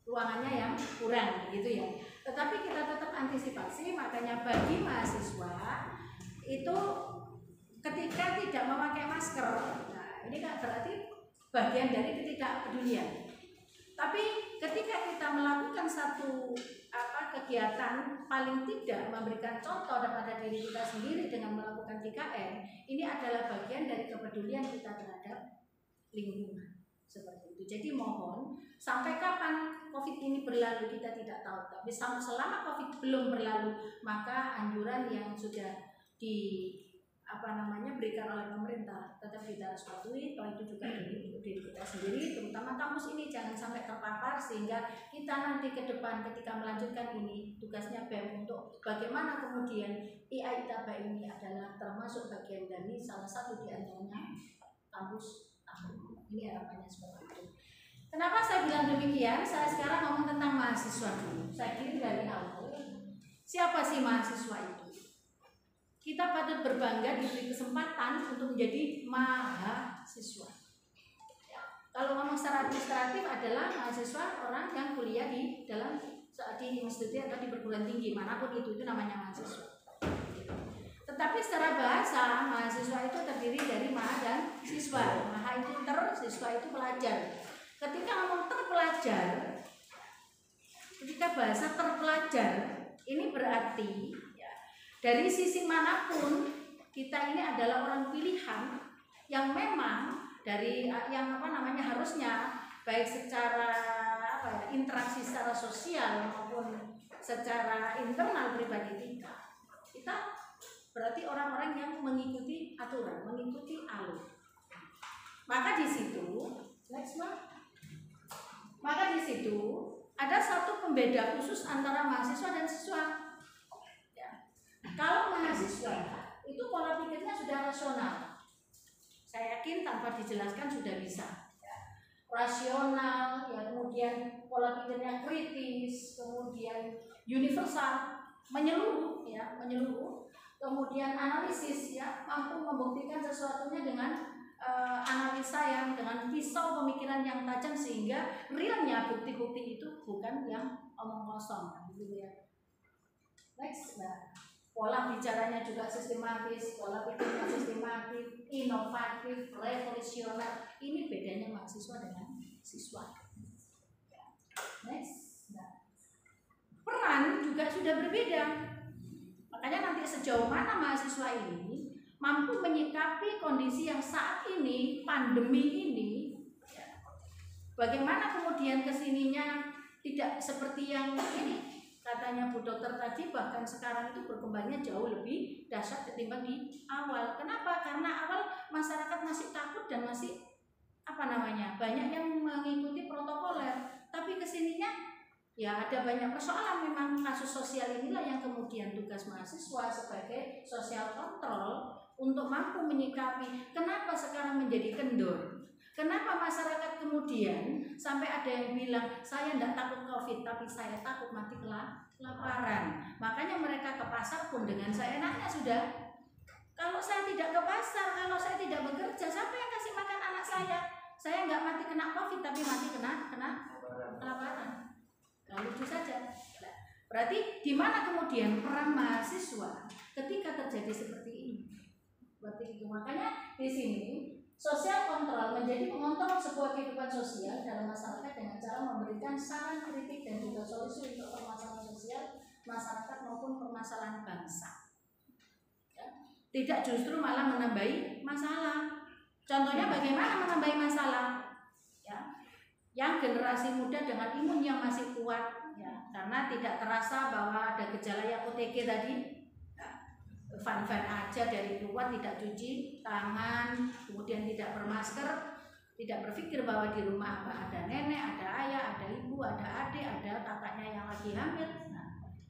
S5: ruangannya yang kurang gitu ya. Tetapi kita tetap antisipasi, makanya bagi mahasiswa itu ketika tidak memakai masker, nah ini kan berarti
S3: bagian dari ketidakpedulian. Tapi ketika kita melakukan satu kegiatan, paling tidak memberikan contoh kepada diri kita sendiri dengan melakukan 3M, ini adalah bagian dari kepedulian kita terhadap lingkungan. Seperti itu. Jadi mohon, sampai kapan COVID ini berlalu kita tidak tahu. Tapi selama COVID belum berlalu, maka anjuran yang sudah berikan oleh pemerintah tetap kita harus patuhi. Toh itu juga diri kita sendiri, terutama kampus ini jangan sampai terpapar, sehingga kita nanti ke depan ketika melanjutkan ini tugasnya BEM untuk bagaimana kemudian AI Itaba ini adalah termasuk bagian dari salah satu di antaranya kampus. Ini harapannya seperti itu. Kenapa saya bilang demikian? Saya sekarang ngomong tentang mahasiswa dulu. Saya kira dari awal, siapa sih mahasiswa itu? Kita patut berbangga diberi kesempatan untuk menjadi mahasiswa. Ya. Kalau ngomong secara administratif adalah mahasiswa orang yang kuliah di institusi atau di perguruan tinggi manapun itu namanya mahasiswa. Tetapi secara bahasa mahasiswa itu terdiri dari maha dan siswa. Maha itu siswa itu pelajar. Ketika ngomong terpelajar, ketika bahasa terpelajar ini berarti dari sisi manapun kita ini adalah orang pilihan yang memang dari harusnya baik secara interaksi secara sosial maupun secara internal pribadi kita berarti orang-orang yang mengikuti aturan, mengikuti alur. Maka di situ ada satu pembeda khusus antara mahasiswa dan siswa. Kalau mahasiswa itu pola pikirnya sudah rasional, saya yakin tanpa dijelaskan sudah bisa. Rasional, kemudian pola pikirnya kritis, kemudian universal, menyeluruh, kemudian analisis, mampu membuktikan sesuatunya dengan analisa yang dengan pisau pemikiran yang tajam, sehingga realnya bukti-bukti itu bukan yang omong kosong, gitu ya. Next, pola bicaranya juga sistematis, pola pikirnya sistematis, inovatif, revolusioner. Ini bedanya mahasiswa dengan siswa. Next, peran juga sudah berbeda. Makanya nanti sejauh mana mahasiswa ini mampu menyikapi kondisi yang saat ini, pandemi ini, bagaimana kemudian kesininya tidak seperti yang ini. Katanya Bu Dokter tadi, bahkan sekarang itu berkembangnya jauh lebih dahsyat ketimbang di awal. Kenapa? Karena awal masyarakat masih takut dan masih banyak yang mengikuti protokoler. Tapi kesininya ada banyak persoalan. Memang kasus sosial inilah yang kemudian tugas mahasiswa sebagai sosial kontrol untuk mampu menyikapi. Kenapa sekarang menjadi kendor? Kenapa masyarakat kemudian sampai ada yang bilang saya tidak takut COVID, tapi saya takut mati kelaparan. Makanya mereka ke pasar pun dengan seenaknya sudah. Kalau saya tidak ke pasar, kalau saya tidak bekerja, siapa yang kasih makan anak saya? Saya nggak mati kena COVID, tapi mati kena kelaparan. Lucu saja. Berarti di mana kemudian peran mahasiswa ketika terjadi seperti ini? Berarti itu makanya di sini sosial kontrol menjadi mengontrol sebuah kehidupan sosial dalam masyarakat dengan cara memberikan saran, kritik, dan juga solusi untuk permasalahan sosial masyarakat maupun permasalahan bangsa. Tidak justru malah menambahi masalah. Contohnya bagaimana menambahi masalah? Yang generasi muda dengan imun yang masih kuat, karena tidak terasa bahwa ada gejala yang OTG tadi. Fan-fan aja dari keluar, tidak cuci tangan, kemudian tidak bermasker, tidak berpikir bahwa di rumah ada nenek, ada ayah, ada ibu, ada adik, ada kakaknya yang lagi hamil.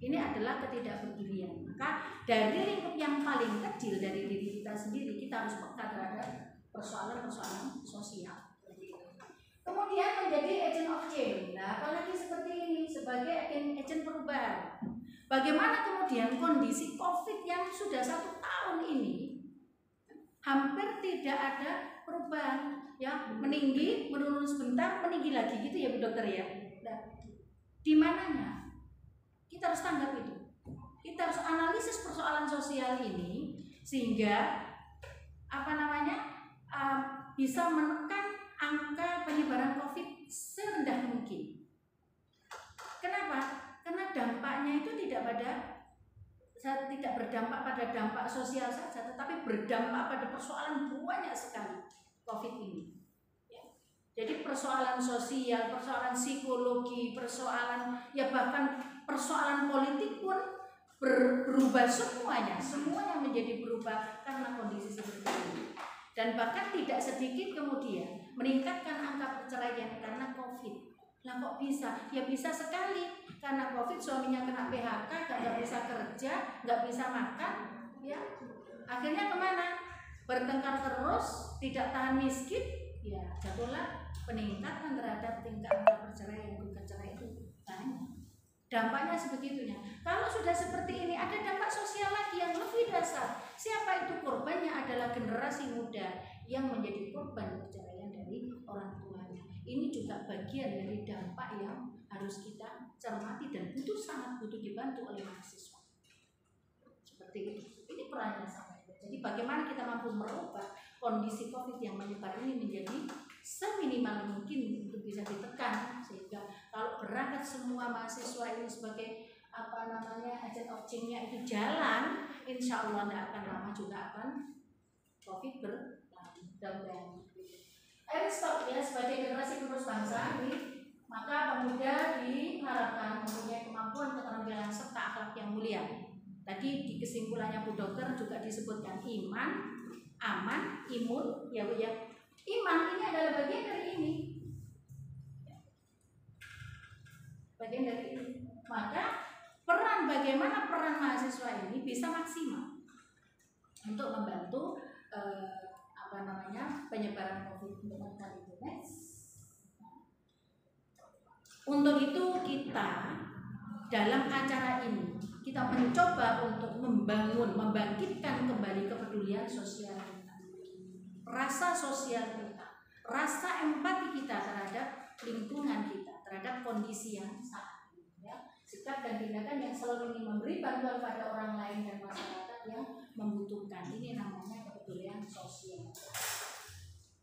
S3: Ini adalah ketidakpedulian. Maka dari lingkup yang paling kecil dari diri kita sendiri, kita harus peka terhadap persoalan-persoalan sosial. Kemudian menjadi agent of change. Apalagi seperti ini sebagai agent perubahan. Bagaimana kemudian kondisi COVID yang sudah 1 tahun ini hampir tidak ada perubahan, meninggi, menurun sebentar, meninggi lagi, gitu ya Bu Dokter ya. Di mananya? Kita harus tanggap itu. Kita harus analisis persoalan sosial ini sehingga bisa menekan angka penyebaran COVID serendah mungkin. Kenapa? Karena dampaknya itu tidak berdampak pada dampak sosial saja, tetapi berdampak pada persoalan banyak sekali COVID ini. Ya. Jadi persoalan sosial, persoalan psikologi, persoalan bahkan persoalan politik pun berubah semuanya menjadi berubah karena kondisi seperti ini. Dan bahkan tidak sedikit kemudian meningkatkan angka perceraian karena COVID. Lah kok bisa? Ya bisa sekali. Karena COVID suaminya kena PHK, nggak bisa kerja, nggak bisa makan, ya. Akhirnya kemana? Bertengkar terus, tidak tahan miskin, ya jatuhlah peningkatan terhadap tingkat angka perceraian itu banyak. Dampaknya sebegitunya. Kalau sudah seperti ini, ada dampak sosial lagi yang lebih dasar. Siapa itu korbannya? Adalah generasi muda yang menjadi korban perceraian dari orang tuanya. Ini juga bagian dari dampak yang harus kita cermati dan sangat butuh dibantu oleh mahasiswa. Seperti itu. Ini perannya sampai. Jadi bagaimana kita mampu merubah kondisi COVID yang menyebar ini menjadi seminimal mungkin untuk bisa ditekan, sehingga kalau berangkat semua mahasiswa ini sebagai agent of change-nya itu jalan, insya Allah tidak akan lama juga akan COVID berlalu. Stop ya, sebagai generasi penerus bangsa ini, maka pemuda diharapkan mempunyai kemampuan, keterampilan serta akhlak yang mulia. Tadi di kesimpulannya Bu Dokter juga disebutkan iman, aman, imun, ya Bu ya. Iman ini adalah bagian dari ini. Bagian dari ini. Maka bagaimana peran mahasiswa ini bisa maksimal untuk membantu penyebaran COVID-19 itu. Untuk itu kita dalam acara ini kita mencoba untuk membangkitkan kembali kepedulian sosial kita, rasa sosial kita, rasa empati kita terhadap lingkungan kita, terhadap kondisi yang saat ini, ya. Sikap dan tindakan yang selalu ingin memberi bantuan pada orang lain dan masyarakat yang membutuhkan. Ini namanya kepedulian sosial.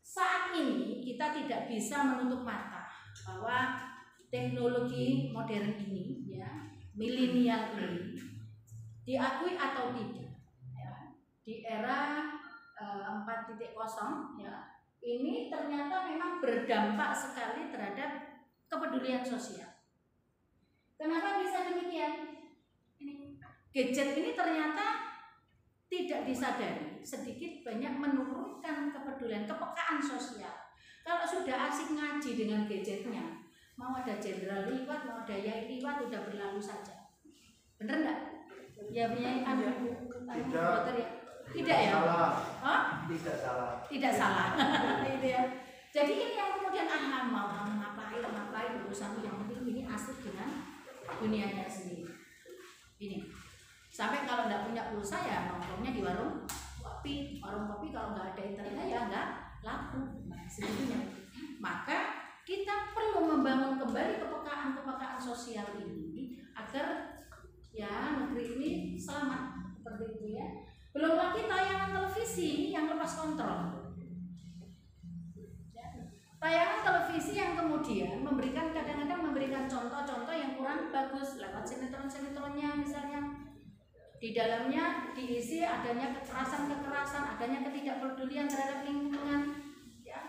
S3: Saat ini kita tidak bisa menutup mata bahwa teknologi modern ini, ya, milenial ini, diakui atau tidak, ya, di era 4.0, ya, ini ternyata memang berdampak sekali terhadap kepedulian sosial. Kenapa bisa demikian? Ini gadget ini ternyata tidak disadari sedikit banyak menurunkan kepedulian, kepekaan sosial. Kalau sudah asik ngaji dengan gadgetnya, mau ada jenderal liwat, mau ada yai liwat, udah berlalu saja. Bener nggak? Ya punya dokter ya? Tidak ya?
S2: Salah.
S3: Hah?
S2: Tidak salah.
S3: Itu ya. Jadi ini yang kemudian mau ngapain urusan yang penting ini asik dengan dunianya sendiri. Ini. Sampai kalau nggak punya pulsa ya nongkrongnya di warung kopi kalau nggak ada internet ya nggak laku. Nah, sebetulnya. Maka kita perlu membangun kembali kepekaan sosial ini agar ya negeri ini selamat seperti itu ya. Belum lagi tayangan televisi yang lepas kontrol. Tayangan televisi yang kemudian kadang-kadang memberikan contoh-contoh yang kurang bagus lewat sinetron-sinetronnya misalnya. Di dalamnya diisi adanya kekerasan, adanya ketidakpedulian terhadap lingkungan, ya.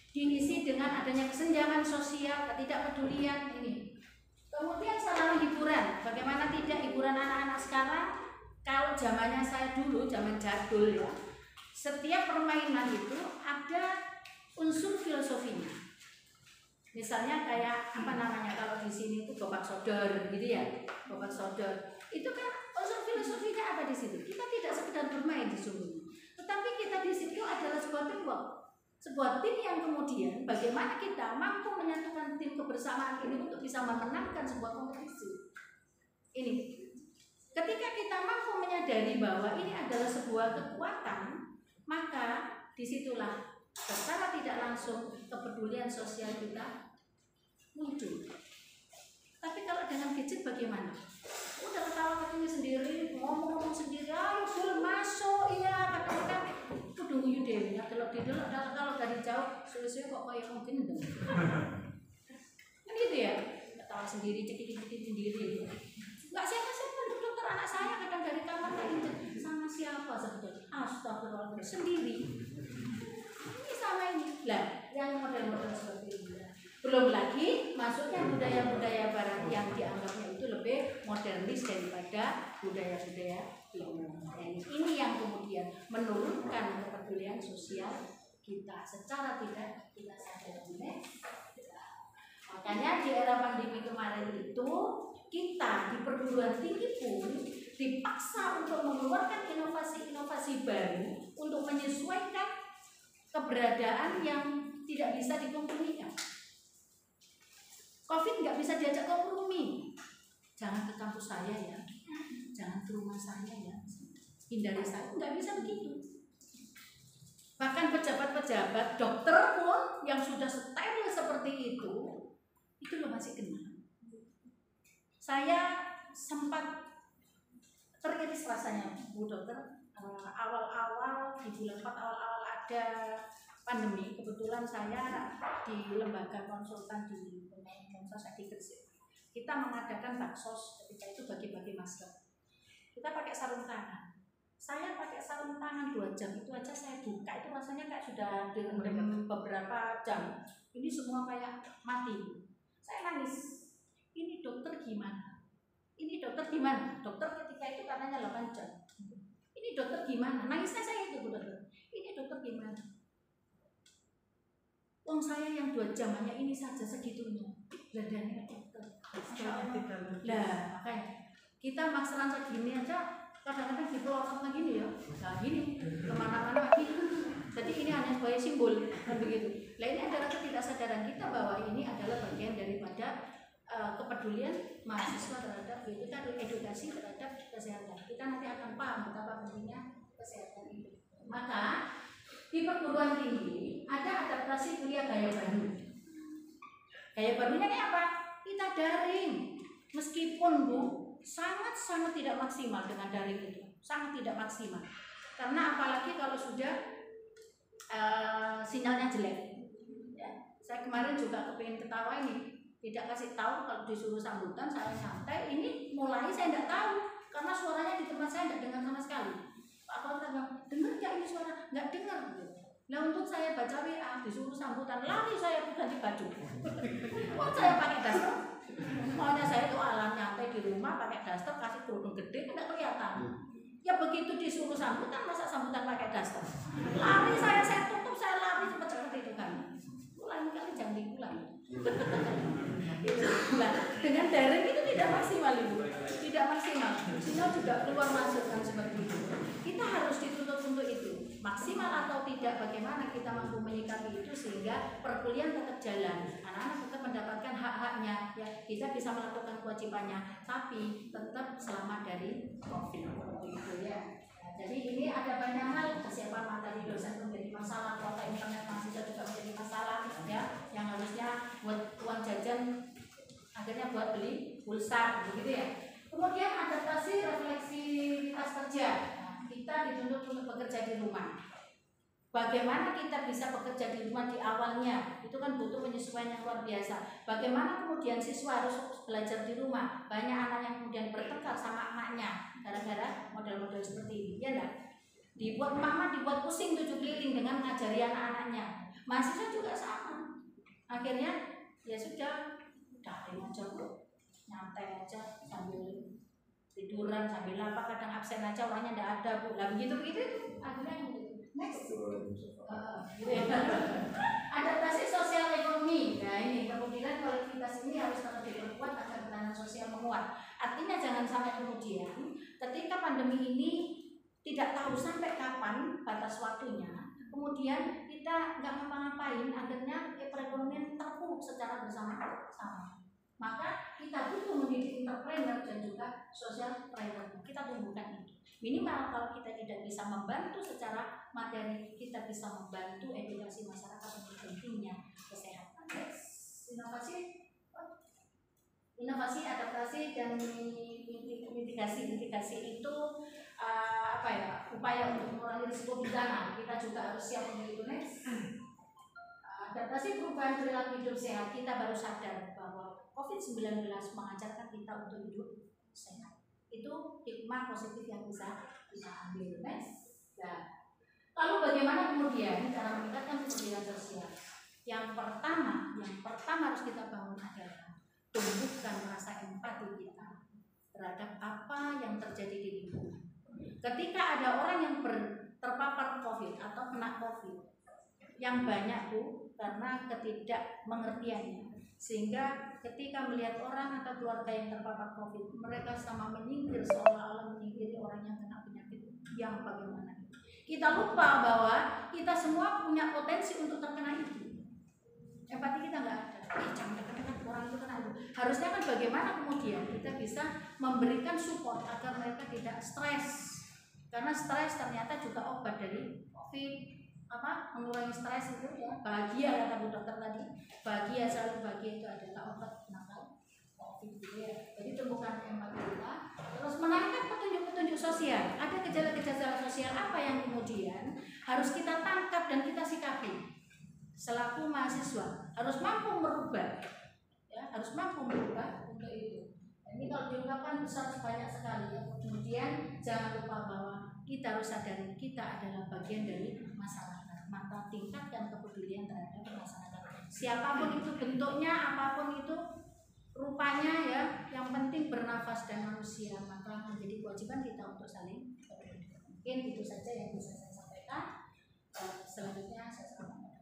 S3: Diisi dengan adanya kesenjangan sosial, ketidakpedulian ini. Kemudian sarana hiburan, bagaimana tidak hiburan anak-anak sekarang? Kalau zamannya saya dulu, zaman jadul ya, setiap permainan itu ada unsur filosofinya. Misalnya kayak kalau di sini itu gobak sodor gitu ya, gobak sodor. Itu kan unsur filosofinya ada di situ. Kita tidak sekedar bermain di sini, tetapi kita di situ adalah sebuah teamwork. Sebuah tim yang kemudian bagaimana kita mampu menyatukan tim kebersamaan ini untuk bisa memenangkan sebuah kompetisi. Ini. Ketika kita mampu menyadari bahwa ini adalah sebuah kekuatan, maka disitulah secara tidak langsung kepedulian sosial kita muncul. Tapi kalau dengan gadget bagaimana? Udah ketawa-ketawa sendiri, ngomong sendiri, ayo full masuk, iya katakan kudu guyu dewe. Kalau dari jauh suwe-suwe kok kayak mungkin kan gitu ya, ketawa sendiri, cekik-cekik sendiri. Nggak siapa-siapa dokter, anak saya kadang dari kamar tadi sama siapa sebetulnya, astagfirullahaladzim, sendiri. Ini sama ini lah, yang model-model seperti ini. Belum lagi masuknya budaya-budaya barat yang dianggapnya itu lebih modernis daripada budaya-budaya ini yang kemudian menurunkan kepedulian sosial kita secara tidak kita sadari. Makanya di era pandemi kemarin itu kita di perguruan tinggi pun dipaksa untuk mengeluarkan inovasi-inovasi baru untuk menyesuaikan keberadaan yang tidak bisa dikompromikan. Covid nggak bisa diajak kompromi. Jangan ke kampus saya ya, jangan ke rumah saya ya, hindari saya, nggak bisa begitu. Bahkan pejabat-pejabat dokter pun yang sudah steril seperti itu loh masih kena. Saya sempat teriris rasanya Bu Dokter, awal-awal di bulan 4 awal-awal ada pandemi. Kebetulan saya di lembaga konsultan di Kemensos di Gresik. Kita mengadakan baksos, ketika itu bagi-bagi masker. Kita pakai sarung tangan. Saya pakai sarung tangan 2 jam itu aja saya buka itu rasanya kayak sudah direndam beberapa jam. Ini semua kayak mati. Saya nangis. Ini dokter gimana? Ini dokter gimana? Dokter ketika itu katanya 8 jam. Ini dokter gimana? Nangisnya saya itu Bu Dokter. Ini dokter gimana? Wong saya yang 2 jam hanya ini saja segitunya. Ladanya dokter. Lah, makanya kita maksaran segini aja kadang-kadang dipelotot begini ya. Nah gini, kemana-mana gini. Jadi ini hanya sebagai simbol kan begitu. Nah ini adalah ketidaksadaran kita bahwa ini adalah bagian daripada kepedulian mahasiswa terhadap itu kan edukasi terhadap kesehatan. Kita nanti akan paham betapa pentingnya kesehatan itu. Maka di perguruan tinggi ada adaptasi kuliah gaya baru. Gaya barunya kayak apa? Kita daring. Meskipun Bu sangat tidak maksimal dengan daring itu, sangat tidak maksimal. Karena apalagi kalau sudah sinyalnya jelek. Ya, saya kemarin juga kepingin ketawa ini, tidak kasih tahu kalau disuruh sambutan saya santai. Ini mulai saya tidak tahu karena suaranya di tempat saya tidak dengar sama sekali. Pak Kota bilang, dengar nggak ini suara? Nggak dengar. Nah untuk saya baca WA disuruh sambutan, lari saya ganti baju. Oh saya pakai daster. Maunya saya itu alam nyantai di rumah pakai daster, kasih kerudung gede tidak kelihatan. Ya begitu disuruh sambutan, masa sambutan pakai daster? Lari saya tutup, saya lari cepet-cepet itu kan. Ulangi kali jangan diulang. Nah, dengan daring itu tidak maksimal Ibu, tidak maksimal. Sinyal juga keluar masuk kan seperti itu. Kita harus dituntut untuk itu. Maksimal atau tidak, bagaimana kita mampu menyikapi itu sehingga perkuliahan tetap jalan, anak-anak tetap mendapatkan hak-haknya, ya kita bisa melakukan kewajibannya, tapi tetap selamat dari COVID itu ya. Nah, jadi ini ada banyak hal, kesiapan materi dosen menjadi masalah, kuota internet mahasiswa juga menjadi masalah, ya, yang harusnya buat uang jajan akhirnya buat beli pulsa, begitu ya. Kemudian adaptasi refleksivitas kerja. Kita dituntut untuk bekerja di rumah. Bagaimana kita bisa bekerja di rumah di awalnya? Itu kan butuh penyesuaian yang luar biasa. Bagaimana kemudian siswa harus belajar di rumah? Banyak anak yang kemudian bertengkar sama emaknya gara-gara model-model seperti ini, ya enggak? Dibuat mama dibuat pusing 7 keliling dengan mengajari anak-anaknya. Mahasiswa juga sama. Akhirnya ya sudah, daring aja kok, nyantai aja sambil tiduran sambil apa, kadang absen aja orangnya tidak ada Bu. Lah begitu akhirnya next gitu ya. Adaptasi sosial ekonomi. Nah ini kemudian kualitas ini harus tetap diperkuat agar ketahanan sosial menguat. Artinya jangan sampai kemudian ketika pandemi ini tidak tahu sampai kapan batas waktunya, kemudian kita nggak ngapa-ngapain, akhirnya perekonomian terpuruk secara bersama-sama. Maka kita butuh mendidik entrepreneur dan juga social entrepreneur. Kita tumbuhkan itu. Minimal kalau kita tidak bisa membantu secara materi, kita bisa membantu edukasi masyarakat untuk pentingnya kesehatan. Inovasi, adaptasi dan mitigasi itu upaya untuk mengurangi risiko bencana. Kita juga harus siap untuk itu. adaptasi perubahan perilaku hidup sehat, kita baru sadar bahwa COVID-19 mengajarkan kita untuk hidup sehat. Itu hikmah positif yang bisa kita ambil. Next. Nah, lalu bagaimana kemudian cara meningkatkan kepedulian sosial? Yang pertama harus kita bangun adalah tumbuhkan rasa empati kita terhadap apa yang terjadi di lingkungan. Ketika ada orang yang terpapar COVID atau kena COVID, yang banyak Bu, karena ketidakmengertiannya, sehingga ketika melihat orang atau keluarga yang terpapar COVID, mereka sama menyingkir, seolah-olah menyingkiri orang yang kena penyakit yang bagaimana. Kita lupa bahwa kita semua punya potensi untuk terkena itu. Empati kita nggak ada. Jangan dekat-dekat orang itu kena itu. Harusnya kan bagaimana kemudian kita bisa memberikan support agar mereka tidak stres. Karena stres ternyata juga obat dari COVID. Mengurangi stres itu ya, bahagia kata Bu Dokter tadi, bahagia, selalu bahagia itu adalah obat penangkal COVID gitu ya. Jadi tumbuhkan empati kita, terus menangkap petunjuk-petunjuk sosial. Ada gejala-gejala sosial apa yang kemudian harus kita tangkap dan kita sikapi. Selaku mahasiswa harus mampu merubah, ya, harus mampu merubah untuk itu. Ini kalau diungkapkan besar banyak sekali ya. Kemudian jangan lupa bahwa kita harus sadari kita adalah bagian dari masyarakat. Maka tingkatkan kepedulian terhadap masyarakat. Siapapun itu bentuknya, apapun itu rupanya ya, yang penting bernafas dan manusia. Maka menjadi kewajiban kita untuk saling peduli. Mungkin itu saja yang bisa saya sampaikan. Selanjutnya saya sampaikan.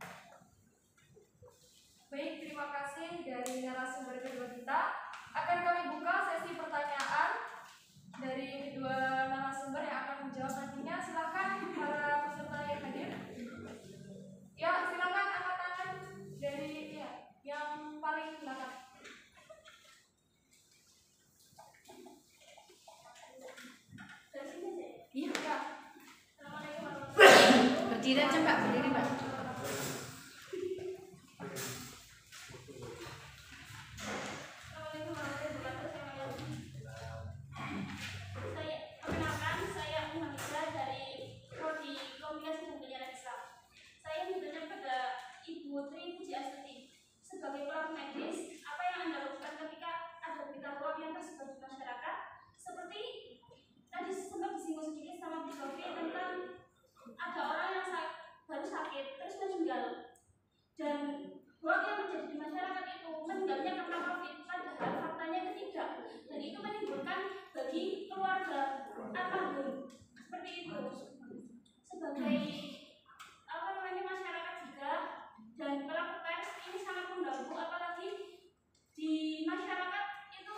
S4: Baik, terima kasih dari narasumber kedua kita. Akan kami buka sesi pertanyaan dari kedua narasumber yang akan menjawab nantinya. Silakan para peserta yang hadir. Ya, silakan angkat tangan dari yang paling belakang.
S3: Iya, Kak. Berdiri aja, Mbak. Berdiri, Mbak.
S6: Putri Pujiastuti, sebagai pelaku medis, apa yang Anda lakukan ketika ada berita hoax yang tersebar di masyarakat? Seperti tadi sempat disinggung sedikit sama Bu Sofi tentang ada orang yang baru sakit terus meninggal, dan hoax yang terjadi di masyarakat itu meninggalnya karena COVID, padahal faktanya itu tidak, dan itu menimbulkan bagi keluarga almarhum seperti itu. Sebagai masyarakat juga dan pelaku pers ini sangat mengganggu, apalagi di masyarakat itu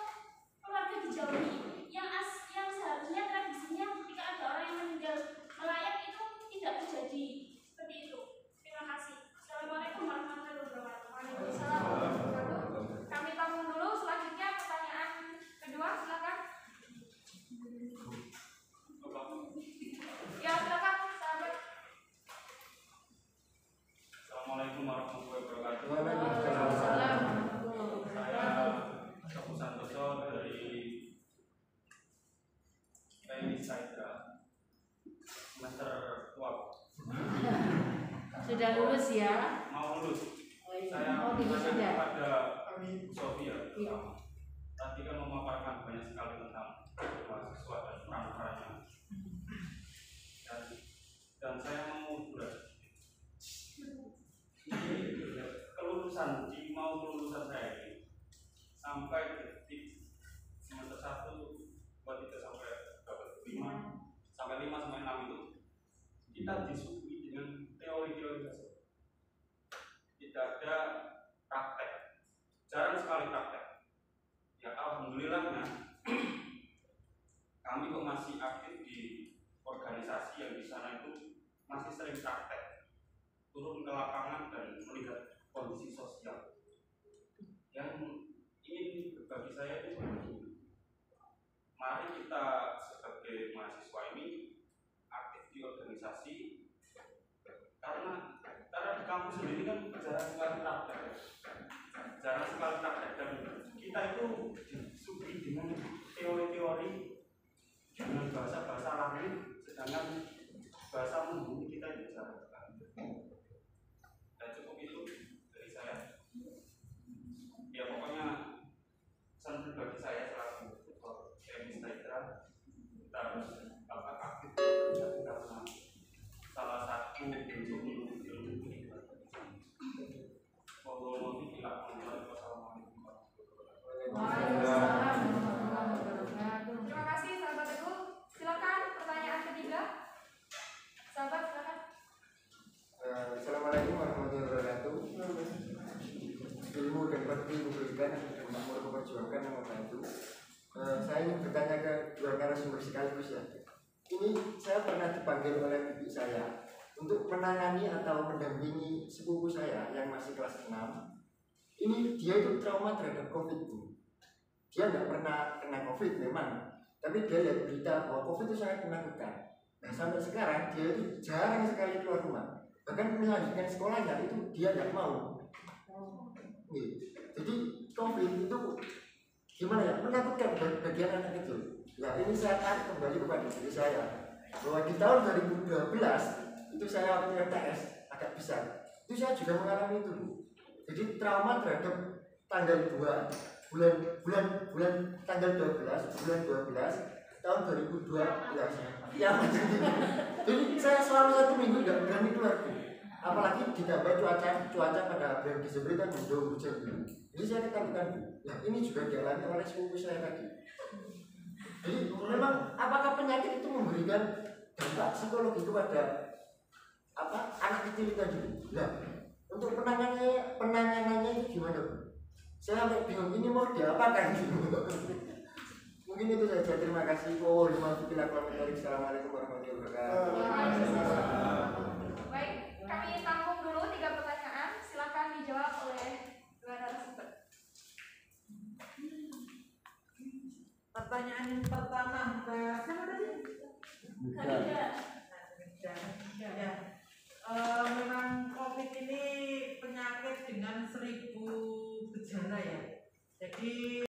S6: keluarga dijauhi yang seharusnya tradisinya ketika ada orang yang meninggal melayat itu tidak terjadi seperti itu. Terima kasih. Assalamualaikum warahmatullahi wabarakatuh.
S4: Waalaikumsalam warahmatullahi wabarakatuh. Kami tampung dulu, selanjutnya pertanyaan kedua, silakan. Ya, silakan sahabat.
S7: Assalamualaikum warahmatullahi wabarakatuh.
S2: Waalaikumsalam.
S7: Saya Agus Santoso dari PI Saidra semester 12.
S3: Sudah lulus ya?
S7: Mau lulus.
S3: Oh, iya.
S7: Saya
S3: Mau
S7: bertanya
S3: sudah.
S7: kepada Bu Sofi ya.
S3: Iya.
S7: Tadi kan memaparkan banyak sekali tentang mahasiswa dan peran-perannya. Dan saya mau kelulusan saya ini sampai detik semester 1, 2, 3 sampai 5 sampai 6 itu kita disuguhi dengan teori-teori saja. Tidak ada praktek, jarang sekali praktek. Ya alhamdulillahnya kami kok masih aktif di organisasi yang di sana itu masih sering praktek, turun ke lapangan dan melihat kondisi sosial. Yang ingin berbagi saya itu begini, mari kita sebagai mahasiswa ini aktif di organisasi, karena di kampus sendiri kan jarang sekali praktek, dan kita itu disuguhi dengan teori-teori dengan bahasa-bahasa lahir, sedangkan bahasa menghuni kita itu jarang sekali. Dan cukup itu dari
S2: Assalamualaikum warahmatullahi wabarakatuh. Ilmu dan bakti memberikan dan makmur memperjuangkan yang membantu. Saya ingin bertanya ke dua narasumber sekaligus ya. Ini saya pernah dipanggil oleh ibu saya untuk menangani atau mendampingi sepupu saya yang masih kelas 6. Ini dia itu trauma terhadap COVID Bu. Dia nggak pernah kena COVID memang, tapi dia lihat berita bahwa COVID itu sangat menakutkan. Nah sampai sekarang dia itu jarang sekali keluar rumah. Bahkan melanjutkan sekolahnya itu dia nggak mau. Jadi COVID itu gimana ya, menakutkan bagian anak kecil. Nah ini saya tarik kembali kepada diri saya bahwa di tahun 2012 itu saya waktu MTS agak besar, itu saya juga mengalami itu Bu. Jadi trauma terhadap tanggal 2 bulan tanggal 12 bulan 12 tahun 2012 ya. Jadi saya selama 1 minggu nggak berani keluar Bu. Apalagi ditambah cuaca pada bulan Desember kan hujan. Jadi saya ketakutan Bu. Nah ini juga dialami oleh sepupu saya tadi. Jadi memang apakah penyakit itu memberikan dampak psikologi kepada anak kecil tadi? Nah untuk penanganannya itu gimana Bu? Saya sampai bingung ini mau diapakan gitu. Mungkin itu saja, terima kasih. Assalamualaikum warahmatullahi wabarakatuh.
S4: Baik, kami tampung dulu 3 pertanyaan. Silakan dijawab oleh dua narasumber.
S1: Pertanyaan yang pertama, siapa tadi? Ya. Memang COVID ini penyakit dengan 1000 gejala ya. Jadi